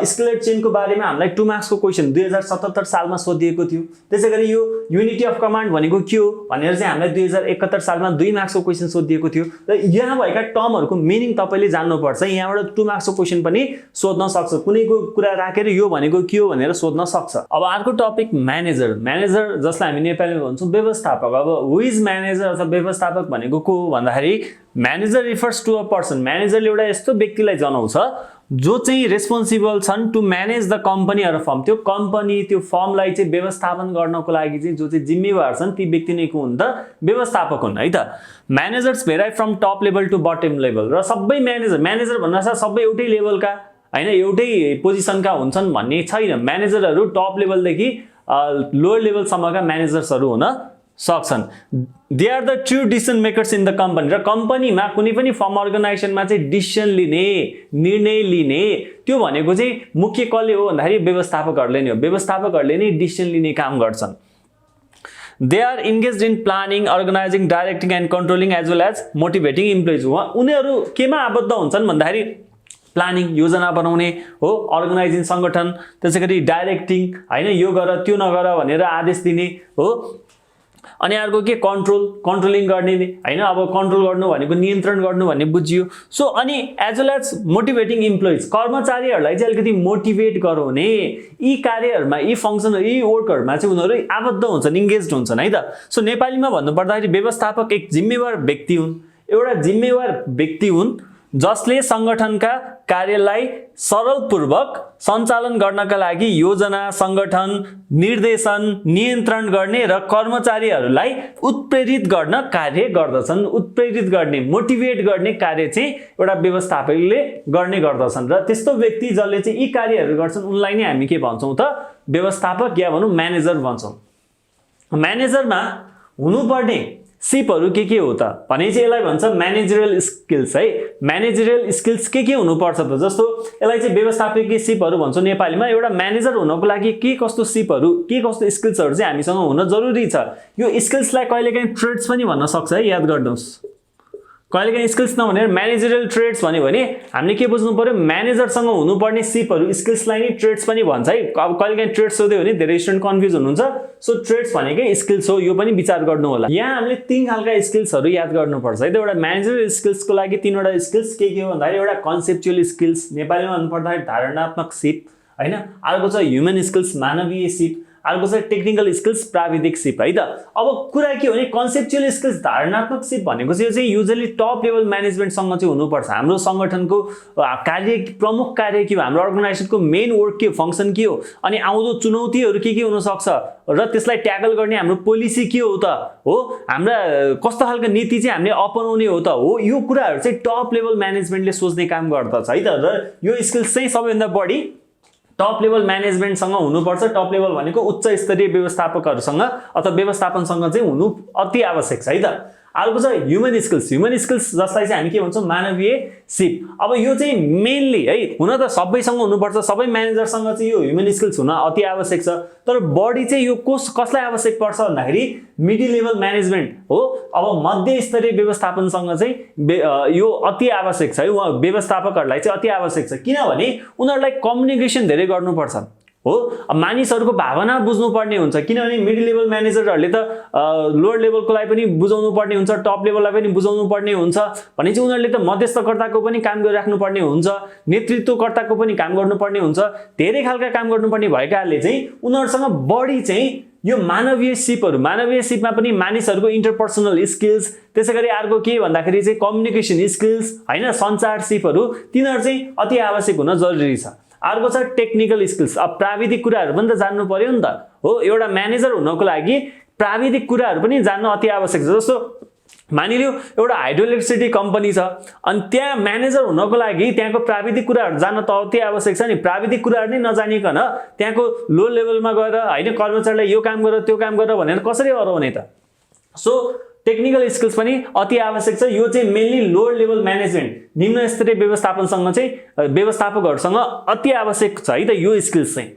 स्केलेट चेनको बारेमा हामीलाई 2 मार्क्सको क्वेसन 2077 सालमा सोधिएको थियो। त्यसैगरी यो युनिटी अफ कमान्ड भनेको के हो भनेर चाहिँ हामीलाई 2071 सालमा 2 मार्क्सको क्वेसन सोधिएको थियो। र यहाँ भएका टर्महरूको मिनिङ तपाईँले जान्नुपर्छ। यहाँबाट 2 मार्क्सको क्वेसन पनि सोध्न सक्छ, कुनैको कुरा राखेर यो भनेको के हो भनेर सोध्न सक्छ। अब अर्को टपिक म्यानेजर। म्यानेजर जसलाई हामी नेपालीमा भन्छौँ व्यवस्थापक। अब हु इज म्यानेजर अथवा व्यवस्थापक भनेको को हो भन्दाखेरि manager refers to a person. म्यानेजरले एउटा यस्तो व्यक्तिलाई जनाउँछ जो चाहिँ रेस्पोन्सिबल छन् to manage the company or firm. त्यो कम्पनी, त्यो फर्मलाई चाहिँ व्यवस्थापन गर्नको लागि चाहिँ जो चाहिँ जिम्मेवार छन् ती व्यक्ति नै को हुन् त, व्यवस्थापक हुन् है त। Managers vary from top level to bottom level. र सबै म्यानेजर भन्नासाथ सबै एउटै लेभलका हैन, एउटै पोजिसनका हुन्छन् भन्ने छैन। म्यानेजरहरू टप लेभलदेखि लोयर लेभलसम्मका म्यानेजर्सहरू हुन सक्छन्। They are the true decision makers in the company. र कम्पनीमा कुनै पनि फर्म अर्गनाइजेसनमा चाहिँ डिसिजन लिने, निर्णय लिने त्यो भनेको चाहिँ मुख्य कसले हो भन्दाखेरि व्यवस्थापकहरूले नै हो। व्यवस्थापकहरूले नै डिसिजन लिने काम गर्छन्। They are engaged in planning, organising, directing and controlling as well as motivating employees. उनीहरू केमा आबद्ध हुन्छन् भन्दाखेरि प्लानिङ, योजना बनाउने हो, अर्गनाइजिङ सङ्गठन, त्यसैगरी डाइरेक्टिङ हैन, यो गर त्यो नगर भनेर आदेश दिने हो। अनि अर्को के कन्ट्रोलिङ गर्ने हैन। अब कन्ट्रोल गर्नु भनेको नियन्त्रण गर्नु भन्ने बुझियो। सो अनि as well as motivating employees, कर्मचारीहरूलाई चाहिँ अलिकति मोटिभेट गराउने, यी कार्यहरूमा, यी फङ्सन, यी वर्कहरूमा चाहिँ उनीहरू आबद्ध हुन्छन्, इन्गेज हुन्छन् है त। सो नेपालीमा भन्नुपर्दाखेरि व्यवस्थापक एक जिम्मेवार व्यक्ति हुन्, एउटा जिम्मेवार व्यक्ति हुन् जसले संगठनका कार्यलाई सरलपूर्वक सञ्चालन गर्नका लागि योजना, संगठन, निर्देशन, नियन्त्रण गर्ने र कर्मचारीहरूलाई उत्प्रेरित गर्न कार्य गर्दछन्। उत्प्रेरित गर्ने, मोटिभेट गर्ने कार्य चाहिँ एउटा व्यवस्थापकले गर्ने गर्दछन् र त्यस्तो व्यक्ति जसले चाहिँ यी कार्यहरू गर्छन् उनलाई नै हामी के भन्छौँ त? व्यवस्थापक या भनौँ म्यानेजर भन्छौँ। म्यानेजरमा हुनुपर्ने सिपहरू के हो त भने चाहिँ यसलाई भन्छ म्यानेजरियल स्किल्स है। म्यानेजरियल स्किल्स के हुनुपर्छ त? जस्तो यसलाई चाहिँ व्यवस्थापकीय सिपहरू भन्छौँ नेपालीमा। एउटा म्यानेजर हुनको लागि के कस्तो सिपहरू, के कस्तो स्किल्सहरू चाहिँ हामीसँग हुन जरुरी छ। यो स्किल्सलाई कहिलेकाहीँ ट्रेड्स पनि भन्न सक्छ है, याद गर्नुहोस्। कहिलेकाहीँ स्किल्स नभनेर म्यानेजरियल ट्रेड्स भन्यो भने हामीले के बुझ्नु पर्यो? म्यानेजरसँग हुनुपर्ने सिपहरू, स्किल्सलाई नै ट्रेड्स पनि भन्छ है। अब कहिलेकाहीँ ट्रेड्स सोध्यो भने धेरै स्टुडेन्ट कन्फ्युज हुनुहुन्छ। सो ट्रेड्स भनेकै स्किल्स हो, यो पनि विचार गर्नु होला। यहाँ हामीले 3 खालका स्किल्सहरू याद गर्नुपर्छ है। एउटा म्यानेजरियल स्किल्सको लागि 3वटा स्किल्स के हो भन्दाखेरि एउटा कन्सेप्चुअल स्किल्स, नेपालीमा भन्नुपर्दाखेरि धारणात्मक सिप हैन। अर्को छ ह्युमन स्किल्स, मानवीय सिप। अर्को छ टेक्निकल स्किल्स, प्राविधिक सिप है त। अब कुरा के हो भने कन्सेप्चुअल स्किल्स, धारणात्मक सिप भनेको चाहिँ युजुअली टप लेभल म्यानेजमेन्टसँग चाहिँ हुनुपर्छ। हाम्रो संगठनको कार्य, प्रमुख कार्य के हो, हाम्रो अर्गनाइजेसनको मेन वर्क के हो, फङ्सन के हो, अनि आउँदो चुनौतीहरू के हुन सक्छ र त्यसलाई ट्याकल गर्ने हाम्रो पोलिसी के हो त, हो हाम्रा कस्तो खालको नीति चाहिँ हामीले अपनाउने हो त, हो यो कुराहरू चाहिँ टप लेभल म्यानेजमेन्टले सोच्ने काम गर्दछ है त। र यो स्किल्स चाहिँ सबैभन्दा बढी टप लेभल म्यानेजमेन्टसँग हुनुपर्छ। टप लेभल भनेको उच्च स्तरीय व्यवस्थापकहरूसँग अथवा व्यवस्थापनसँग चाहिँ हुनु अति आवश्यक छ है त। अर्को छ ह्युमन स्किल्स। ह्युमन स्किल्स जसलाई चाहिँ हामी के भन्छौँ? मानवीय सिप। अब यो चाहिँ मेनली है, हुन त सबैसँग हुनुपर्छ, सबै म्यानेजरसँग चाहिँ यो ह्युमन स्किल्स हुन अति आवश्यक छ। तर बढी चाहिँ यो कसलाई आवश्यक पर्छ भन्दाखेरि मिडल लेभल म्यानेजमेन्ट हो। अब मध्य स्तरीय व्यवस्थापनसँग चाहिँ यो अति आवश्यक छ है, व्यवस्थापकहरूलाई चाहिँ अति आवश्यक छ। किनभने उनीहरूलाई कम्युनिकेसन धेरै गर्नुपर्छ हो। अब मानिसहरूको भावना बुझ्नुपर्ने हुन्छ, किनभने मिडल लेभल म्यानेजरहरूले त लोवर लेभलकोलाई पनि बुझाउनु पर्ने हुन्छ, टप लेभललाई पनि बुझाउनु पर्ने हुन्छ भने चाहिँ उनीहरूले त मध्यस्थकर्ताको पनि काम गरिराख्नु पर्ने हुन्छ, नेतृत्वकर्ताको पनि काम गर्नुपर्ने हुन्छ, धेरै खालका काम गर्नुपर्ने भएकाले चाहिँ उनीहरूसँग बढी चाहिँ यो मानवीय सिपहरू, मानवीय सिपमा पनि मानिसहरूको इन्टरपर्सनल स्किल्स, त्यसैगरी अर्को के भन्दाखेरि चाहिँ कम्युनिकेसन स्किल्स हैन, सञ्चार सिपहरू, तिनीहरू चाहिँ अति आवश्यक हुन जरुरी छ। अर्को छ टेक्निकल स्किल्स। अब प्राविधिक कुराहरू पनि त जान्नु पर्यो नि त हो। एउटा म्यानेजर हुनको लागि प्राविधिक कुराहरू पनि जान्नु अति आवश्यक छ। जस्तो मानिलियो एउटा हाइड्रोइलेक्ट्रिसिटी कम्पनी छ अनि त्यहाँ म्यानेजर हुनको लागि त्यहाँको प्राविधिक कुराहरू जान्न त अति आवश्यक छ नि। प्राविधिक कुराहरू नै नजानिकन त्यहाँको लो लेभलमा गएर हैन कर्मचारीलाई यो काम गर त्यो काम गर भनेर कसरी अराउने त? सो टेक्निकल स्किल्स पनि अति आवश्यक छ। यो चाहिँ मेनली लोअर लेभल म्यानेजमेन्ट, निम्न स्तरीय व्यवस्थापनसँग चाहिँ व्यवस्थापकहरूसँग अति आवश्यक छ है त यो स्किल्स चाहिँ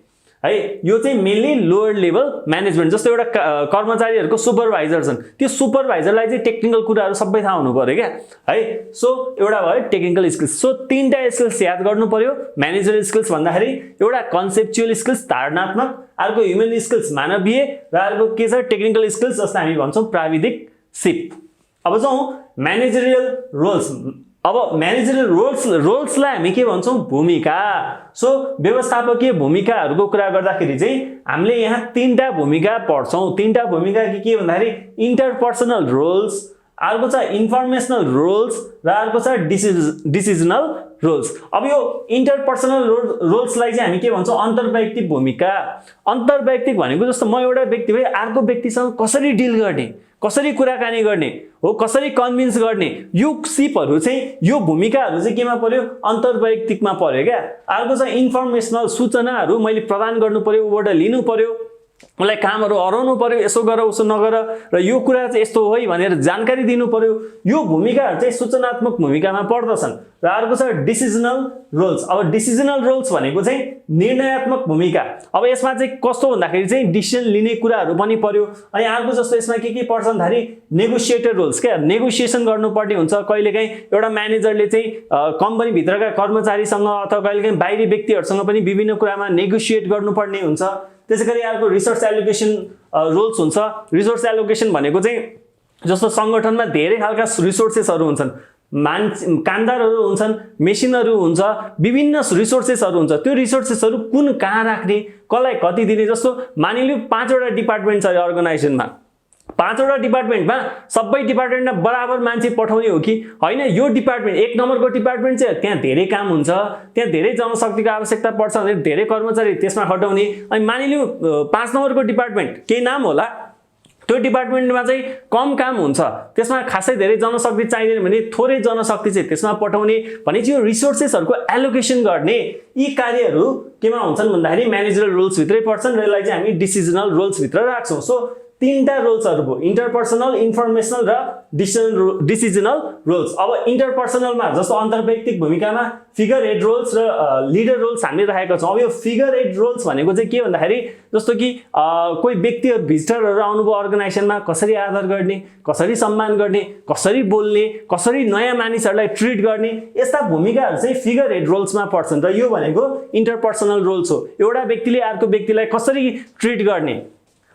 है। यो चाहिँ मेनली लोअर लेभल म्यानेजमेन्ट। जस्तो एउटा कर्मचारीहरूको सुपरभाइजर छन्, त्यो सुपरभाइजरलाई चाहिँ टेक्निकल कुराहरू सबै थाहा हुनु पर्यो क्या है। सो एउटा भयो टेक्निकल स्किल्स। सो 3टा स्किल्स याद गर्नु पर्यो। म्यानेजरियल स्किल्स भन्दाखेरि एउटा कन्सेप्चुअल स्किल्स धारणात्मक, अर्को ह्युमन स्किल्स मानवीय, र अर्को के छ टेक्निकल स्किल्स जसलाई हामी भन्छौँ प्राविधिक सिप। अब जाउँ म्यानेजरियल रोल्स। अब म्यानेजरियल रोल्सलाई हामी के भन्छौँ? भूमिका। सो व्यवस्थापकीय भूमिकाहरूको कुरा गर्दाखेरि चाहिँ हामीले यहाँ 3टा भूमिका पढ्छौँ। 3टा भूमिका के भन्दाखेरि इन्टरपर्सनल रोल्स, अर्को छ इन्फर्मेसनल रोल्स, र अर्को छ डिसिजनल रोल्स। अब यो इन्टरपर्सनल रोल्सलाई चाहिँ हामी के भन्छौँ? अन्तर्वैयक्तिक भूमिका। अन्तर्वैयक्तिक भनेको जस्तो म एउटा व्यक्ति भए अर्को व्यक्तिसँग कसरी डिल गर्ने, कसरी कुराकानी गर्ने हो, कसरी कन्भिन्स गर्ने, यो सिपहरू चाहिँ यो भूमिकाहरू चाहिँ केमा पर्यो? अन्तर्वैयक्तिकमा पर्यो क्या। अर्को चाहिँ इन्फर्मेसनल, सूचनाहरू मैले प्रदान गर्नु पर्यो, उबाट लिनु पर्यो, मलाई कामहरू अराउनु पर्यो, यसो गर उसो नगर, र यो कुरा चाहिँ यस्तो हो है भनेर जानकारी दिनु पर्यो। यो भूमिकाहरू चाहिँ सूचनात्मक भूमिकामा पर्दछन्। र अर्को छ डिसिजनल रोल्स। अब डिसिजनल रोल्स भनेको चाहिँ निर्णयात्मक भूमिका। अब यसमा चाहिँ कस्तो भन्दाखेरि चाहिँ डिसिजन लिने कुराहरू पनि पर्यो। अनि अर्को जस्तो यसमा के पर्छ भन्दाखेरि नेगोसिएटर रोल्स क्या, नेगोसिएसन गर्नुपर्ने हुन्छ। कहिलेकाहीँ एउटा म्यानेजरले चाहिँ कम्पनीभित्रका कर्मचारीसँग अथवा कहिलेकाहीँ बाहिरी व्यक्तिहरूसँग पनि विभिन्न कुरामा नेगोसिएट गर्नुपर्ने हुन्छ। त्यसैगरी अर्को रिसोर्स एलोकेसन रोल्स हुन्छ। रिसोर्स एलोकेसन भनेको चाहिँ जस्तो सङ्गठनमा धेरै खालका रिसोर्सेसहरू हुन्छन्, कामदारहरू हुन्छन्, मेसिनहरू हुन्छ, विभिन्न रिसोर्सेसहरू हुन्छ। त्यो रिसोर्सेसहरू कुन कहाँ राख्ने, कसलाई कति दिने। जस्तो मानिलियो 5वटा डिपार्टमेन्ट छ अर्गनाइजेसनमा, 5वटा डिपार्टमेन्टमा सबै डिपार्टमेन्टमा बराबर मान्छे पठाउने हो कि हैन? यो डिपार्टमेन्ट 1 नम्बरको डिपार्टमेन्ट चाहिँ त्यहाँ धेरै काम हुन्छ, त्यहाँ धेरै जनशक्तिको आवश्यकता पर्छ भने धेरै कर्मचारी त्यसमा खटाउने। अनि मानिलिउँ 5 नम्बरको डिपार्टमेन्ट केही नाम होला, त्यो डिपार्टमेन्टमा चाहिँ कम काम हुन्छ, त्यसमा खासै धेरै जनशक्ति चाहिँदैन भने थोरै जनशक्ति चाहिँ त्यसमा पठाउने भने चाहिँ यो रिसोर्सेसहरुको एलोकेसन गर्ने यी कार्यहरू केमा हुन्छन् भन्दाखेरि म्यानेजरल रोल्स भित्रै पर्छन् र यसलाई चाहिँ हामी डिसिजनल रोल्स भित्र राख्छौं। सो तीनटा रोल्सहरु भयो, इन्टरपर्सनल, इन्फर्मेसनल र डिसिजनल रोल्स। अब इन्टरपर्सनलमा जस्तो अन्तर्वैयक्तिक भूमिकामा फिगर हेड रोल्स र लिडर रोल्स हामीले राखेका छौं। अब यो फिगर हेड रोल्स भनेको चाहिँ के भन्दाखेरि जस्तो कि कोही व्यक्तिहरु भिजिटरहरु आउनुभयो अर्गनाइजेसनमा, कसरी आदर गर्ने, कसरी सम्मान गर्ने, कसरी बोल्ने, कसरी नयाँ मानिसहरुलाई ट्रिट गर्ने, यस्ता भूमिकाहरु चाहिँ फिगर हेड रोल्समा पर्छन् र यो भनेको इन्टरपर्सनल रोल्स हो। एउटा व्यक्तिले अर्को व्यक्तिलाई कसरी ट्रिट गर्ने।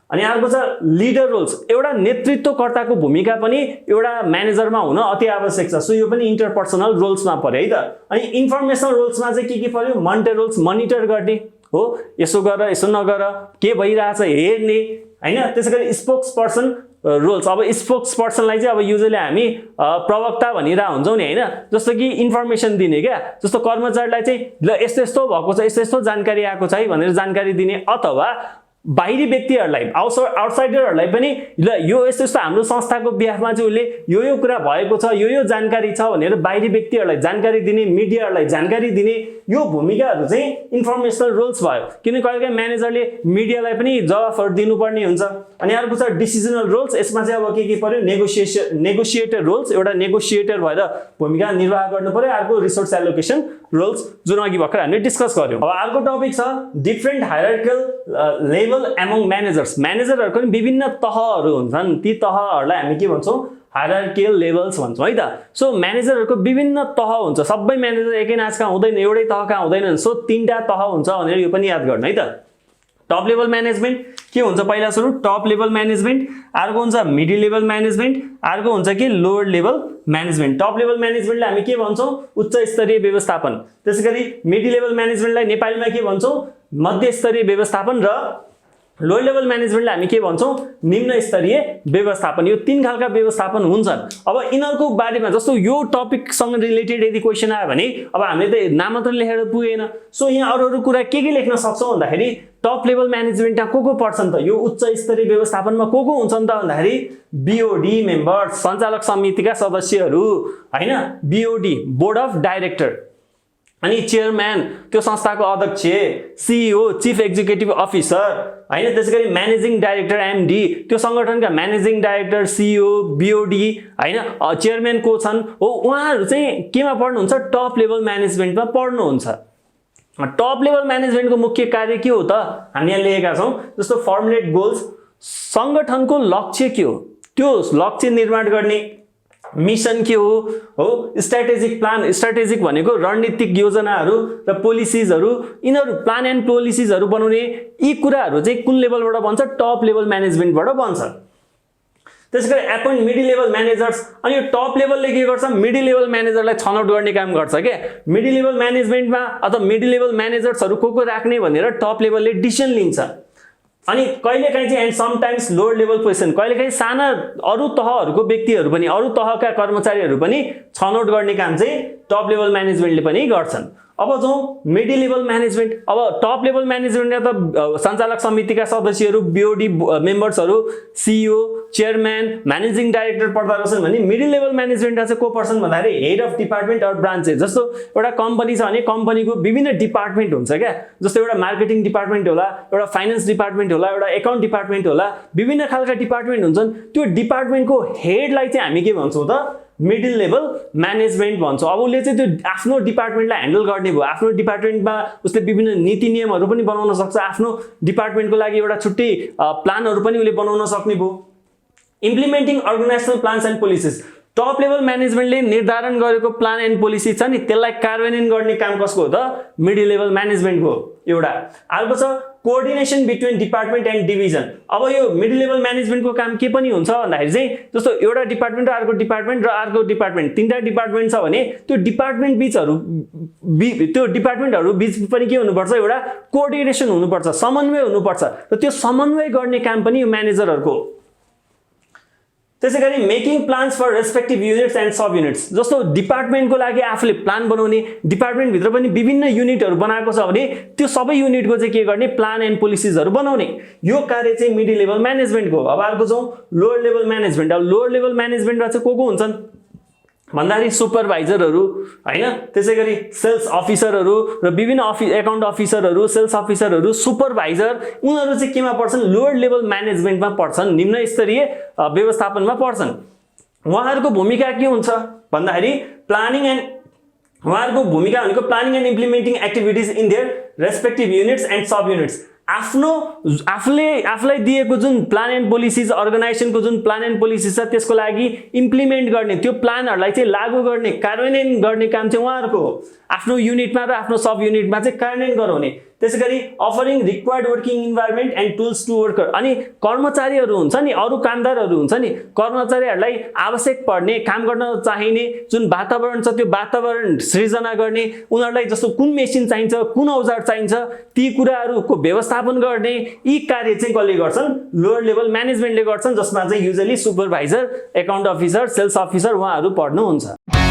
अनि अर्को छ लिडर रोल्स, एउटा नेतृत्वकर्ताको भूमिका पनि एउटा म्यानेजरमा हुन अति आवश्यक छ। सो यो पनि इन्टरपर्सनल रोल्समा पर्यो है त। अनि इन्फर्मेसनल रोल्समा चाहिँ के पर्यो, मनिटर रोल्स, मनिटर गर्ने हो, यसो गर यसो नगर, के भइरहेछ हेर्ने हैन। त्यसैगरी स्पोक्स पर्सन रोल्स, अब स्पोक्स पर्सनलाई चाहिँ अब युजुअली हामी प्रवक्ता भनिरा हुन्छौं नि हैन, जस्तो कि इन्फर्मेसन दिने क्या, जस्तो कर्मचारीलाई चाहिँ ल यस्तो यस्तो भएको छ, यस्तो यस्तो जानकारी आएको छ है भनेर जानकारी दिने, अथवा बाहिरी व्यक्तिहरुलाई आउटसाइडरहरुलाई पनि ल यो यस्तो यस्तो हाम्रो संस्थाको बिहाफमा चाहिँ उले यो कुरा भएको छ, यो जानकारी छ भनेर बाहिरी व्यक्तिहरुलाई जानकारी दिने, मिडियाहरुलाई जानकारी दिने, यो भूमिकाहरु चाहिँ इन्फर्मेसनल रोल्स भयो। किन कहिलेकाहीँ म्यानेजरले मिडियालाई पनि जवाफहरु दिनुपर्ने हुन्छ। अनि अर्को छ डिसिजनल रोल्स, यसमा चाहिँ अब के पर्यो, नेगोसिएटर रोल्स, एउटा नेगोसिएटर भएर भूमिका निर्वाह गर्नु पर्यो। अर्को रिसोर्स एलोकेसन रोल्स जुन अघि भर्खर हामीले डिस्कस गर्यौं। अब अर्को टपिक छ different hierarchical level among managers. म्यानेजरहरुको पनि विभिन्न तहहरु हुन्छन्, ती तहहरुलाई हामी के भन्छौं, हायरार्किकल लेभल्स भन्छौं है त। सो म्यानेजरहरुको विभिन्न तह हुन्छ, सबै म्यानेजर एकै नाचका हुँदैन, एउटै तहका हुँदैनन्। सो तीनटा तह हुन्छ भनेर यो पनि याद गर्नु है त। टप लेभल म्यानेजमेन्ट के हुन्छ, पहिला सुरु टप लेभल म्यानेजमेन्ट, अर्को हुन्छ मिडल लेभल म्यानेजमेन्ट, अर्को हुन्छ कि lower level management. Top level म्यानेजमेन्टलाई हामी के भन्छौं, उच्च स्तरीय व्यवस्थापन। त्यसैगरी मिडल लेभल म्यानेजमेन्टलाई नेपालीमा के भन्छौं, मध्य स्तरीय व्यवस्थापन, र लोअर लेभल म्यानेजमेन्टलाई हामी के भन्छौं, निम्न स्तरीय व्यवस्थापन। यो तीन खालका व्यवस्थापन हुन्छन्। अब यिनीहरुको बारेमा जस्तो यो टपिकसँग रिलेटेड यदि क्वेशन आयो भने अब हामीले त नाम मात्र लेखेर पुगेन। सो यहाँ अरु कुरा के लेख्न सक्छौं भन्दाखेरि टप लेभल म्यानेजमेन्टमा को पर्छन् त, यो उच्च स्तरीय व्यवस्थापनमा को हुन्छन् त भन्दाखेरि बीओडी मेम्बर्स, सञ्चालक समितिका सदस्यहरू हैन, बीओडी बोर्ड अफ डाइरेक्टर, अनि चेयरम्यान त्यो संस्थाको अध्यक्ष, सीईओ चिफ एक्जिक्युटिभ अफिसर हैन, त्यसैगरी म्यानेजिङ डाइरेक्टर एमडी, त्यो संगठनका म्यानेजिङ डाइरेक्टर, सीईओ, बीओडी हैन, चेयरम्यान को छन् हो, उहाँहरु चाहिँ केमा पढ्नुहुन्छ, टप लेभल म्यानेजमेन्टमा पढ्नुहुन्छ। टप लेभल म्यानेजमेन्टको मुख्य कार्य के हो त, हामी यहाँ लेखेका छौं, जस्तो फर्मुलेट गोल्स, संगठनको लक्ष्य के हो त्यो लक्ष्य निर्माण गर्ने, मिशन के हो, स्ट्र्याटेजिक प्लान, स्ट्र्याटेजिक भनेको रणनीतिक योजनाहरू र पोलिसिजहरू, यिनीहरू प्लान एन्ड पोलिसिजहरू बनाउने, यी कुराहरू चाहिँ कुन लेभलबाट बन्छ, टप लेभल म्यानेजमेन्टबाट बन्छ। त्यसैगरी एपोइन्ट मिडल लेभल म्यानेजर्स, अनि यो टप लेभलले के गर्छ, मिडल लेभल म्यानेजरलाई छनौट गर्ने काम गर्छ के। मिडल लेभल म्यानेजमेन्टमा अथवा मिडल लेभल म्यानेजर्सहरू को राख्ने भनेर टप लेभलले डिसिजन लिन्छ। अनि कहिलेकाहीँ चाहिँ and sometimes lower level position, कहिलेकाहीँ साना अरु तहहरूको व्यक्तिहरू पनि, अरु तहका कर्मचारीहरू पनि छनौट गर्ने काम चाहिँ टप लेभल म्यानेजमेन्टले पनि गर्छन्। अब जाउँ मिडल लेभल म्यानेजमेन्ट। अब टप लेभल म्यानेजमेन्टमा त सञ्चालक समितिका सदस्यहरू, बीओडी मेम्बर्सहरू, सीईओ, चेयरम्यान, म्यानेजिङ डाइरेक्टर पर्दा रहेछन् भने मिडल लेभल म्यानेजमेन्टमा चाहिँ को पर्छन् भन्दाखेरि head of department or branches. जस्तो एउटा कम्पनी छ भने कम्पनीको विभिन्न डिपार्टमेन्ट हुन्छ क्या, जस्तो एउटा मार्केटिङ डिपार्टमेन्ट होला, एउटा फाइनान्स डिपार्टमेन्ट होला, एउटा एकाउन्ट डिपार्टमेन्ट होला, विभिन्न खालका डिपार्टमेन्ट हुन्छन्। त्यो डिपार्टमेन्टको हेडलाई चाहिँ हामी के भन्छौँ त, मिडल लेभल म्यानेजमेन्ट भन्छौँ। अब उसले चाहिँ त्यो आफ्नो डिपार्टमेन्टलाई ह्यान्डल गर्ने भयो, आफ्नो डिपार्टमेन्टमा उसले विभिन्न नीति नियमहरू पनि बनाउन सक्छ, आफ्नो डिपार्टमेन्टको लागि एउटा छुट्टै प्लानहरू पनि उसले बनाउन सक्ने भयो। Implementing organisational plans and policies, top level म्यानेजमेन्टले निर्धारण गरेको प्लान एन्ड पोलिसी छ नि, त्यसलाई कार्यान्वयन गर्ने काम कसको हो त, मिडल लेभल म्यानेजमेन्टको एउटा। अर्को छ coordination between department and division. अब यो मिडल लेभल म्यानेजमेन्टको काम के पनि हुन्छ भन्दाखेरि चाहिँ जस्तो एउटा डिपार्टमेन्ट र अर्को डिपार्टमेन्ट, तीनटा डिपार्टमेन्ट छ भने त्यो डिपार्टमेन्ट डिपार्टमेन्टहरू बीच पनि के हुनुपर्छ, एउटा कोअर्डिनेसन हुनुपर्छ, समन्वय हुनुपर्छ, र त्यो समन्वय गर्ने काम पनि यो म्यानेजरहरूको। त्यसैगरी making plans for respective units and sub units, जस्तो डिपार्टमेन्टको लागि आफूले प्लान बनाउने, डिपार्टमेन्टभित्र पनि विभिन्न युनिटहरू बनाएको छ भने त्यो सबै युनिटको चाहिँ के गर्ने, प्लान एन्ड पोलिसिजहरू बनाउने। यो कार्य चाहिँ मिडल लेभल म्यानेजमेन्टको हो। अब अर्को जाउँ लोवर लेभल म्यानेजमेन्ट। अब लोवर लेभल म्यानेजमेन्टमा चाहिँ को हुन्छन् भन्दाखेरि सुपरभाइजरहरू हैन, त्यसैगरी सेल्स अफिसरहरू र विभिन्न एकाउन्ट अफिसरहरू, सेल्स अफिसरहरू, सुपरभाइजर, उनीहरू चाहिँ केमा पर्छन्, लोवर लेभल म्यानेजमेन्टमा पर्छन्, निम्न स्तरीय व्यवस्थापनमा पर्छन्। उहाँहरूको भूमिका के हुन्छ भन्दाखेरि प्लानिङ एन्ड उहाँहरूको भूमिका भनेको planning and implementing activities in their respective units and sub units. आफूलाई दिएको जुन प्लान एन्ड पोलिसिज, अर्गनाइजेसनको जुन प्लान एन्ड पोलिसिज छ त्यसको लागि इम्प्लिमेन्ट गर्ने, त्यो प्लानहरूलाई चाहिँ लागू गर्ने, कार्यान्वयन गर्ने काम चाहिँ उहाँहरूको हो। आफ्नो युनिटमा र आफ्नो सब युनिटमा चाहिँ कार्यान्वयन गराउने। त्यसैगरी offering required working environment and tools to worker. अनि कर्मचारीहरू हुन्छ नि, अरू कामदारहरू हुन्छ नि, कर्मचारीहरूलाई आवश्यक पर्ने, काम गर्न चाहिने जुन वातावरण छ त्यो वातावरण सृजना गर्ने, उनीहरूलाई जस्तो कुन मेसिन चाहिन्छ, कुन औजार चाहिन्छ, ती कुराहरूको व्यवस्थापन गर्ने, यी कार्य चाहिँ कसले गर्छन्, लोवर लेभल म्यानेजमेन्टले गर्छन्, जसमा चाहिँ usually supervisor, account officer, sales officer उहाँहरू पर्नुहुन्छ।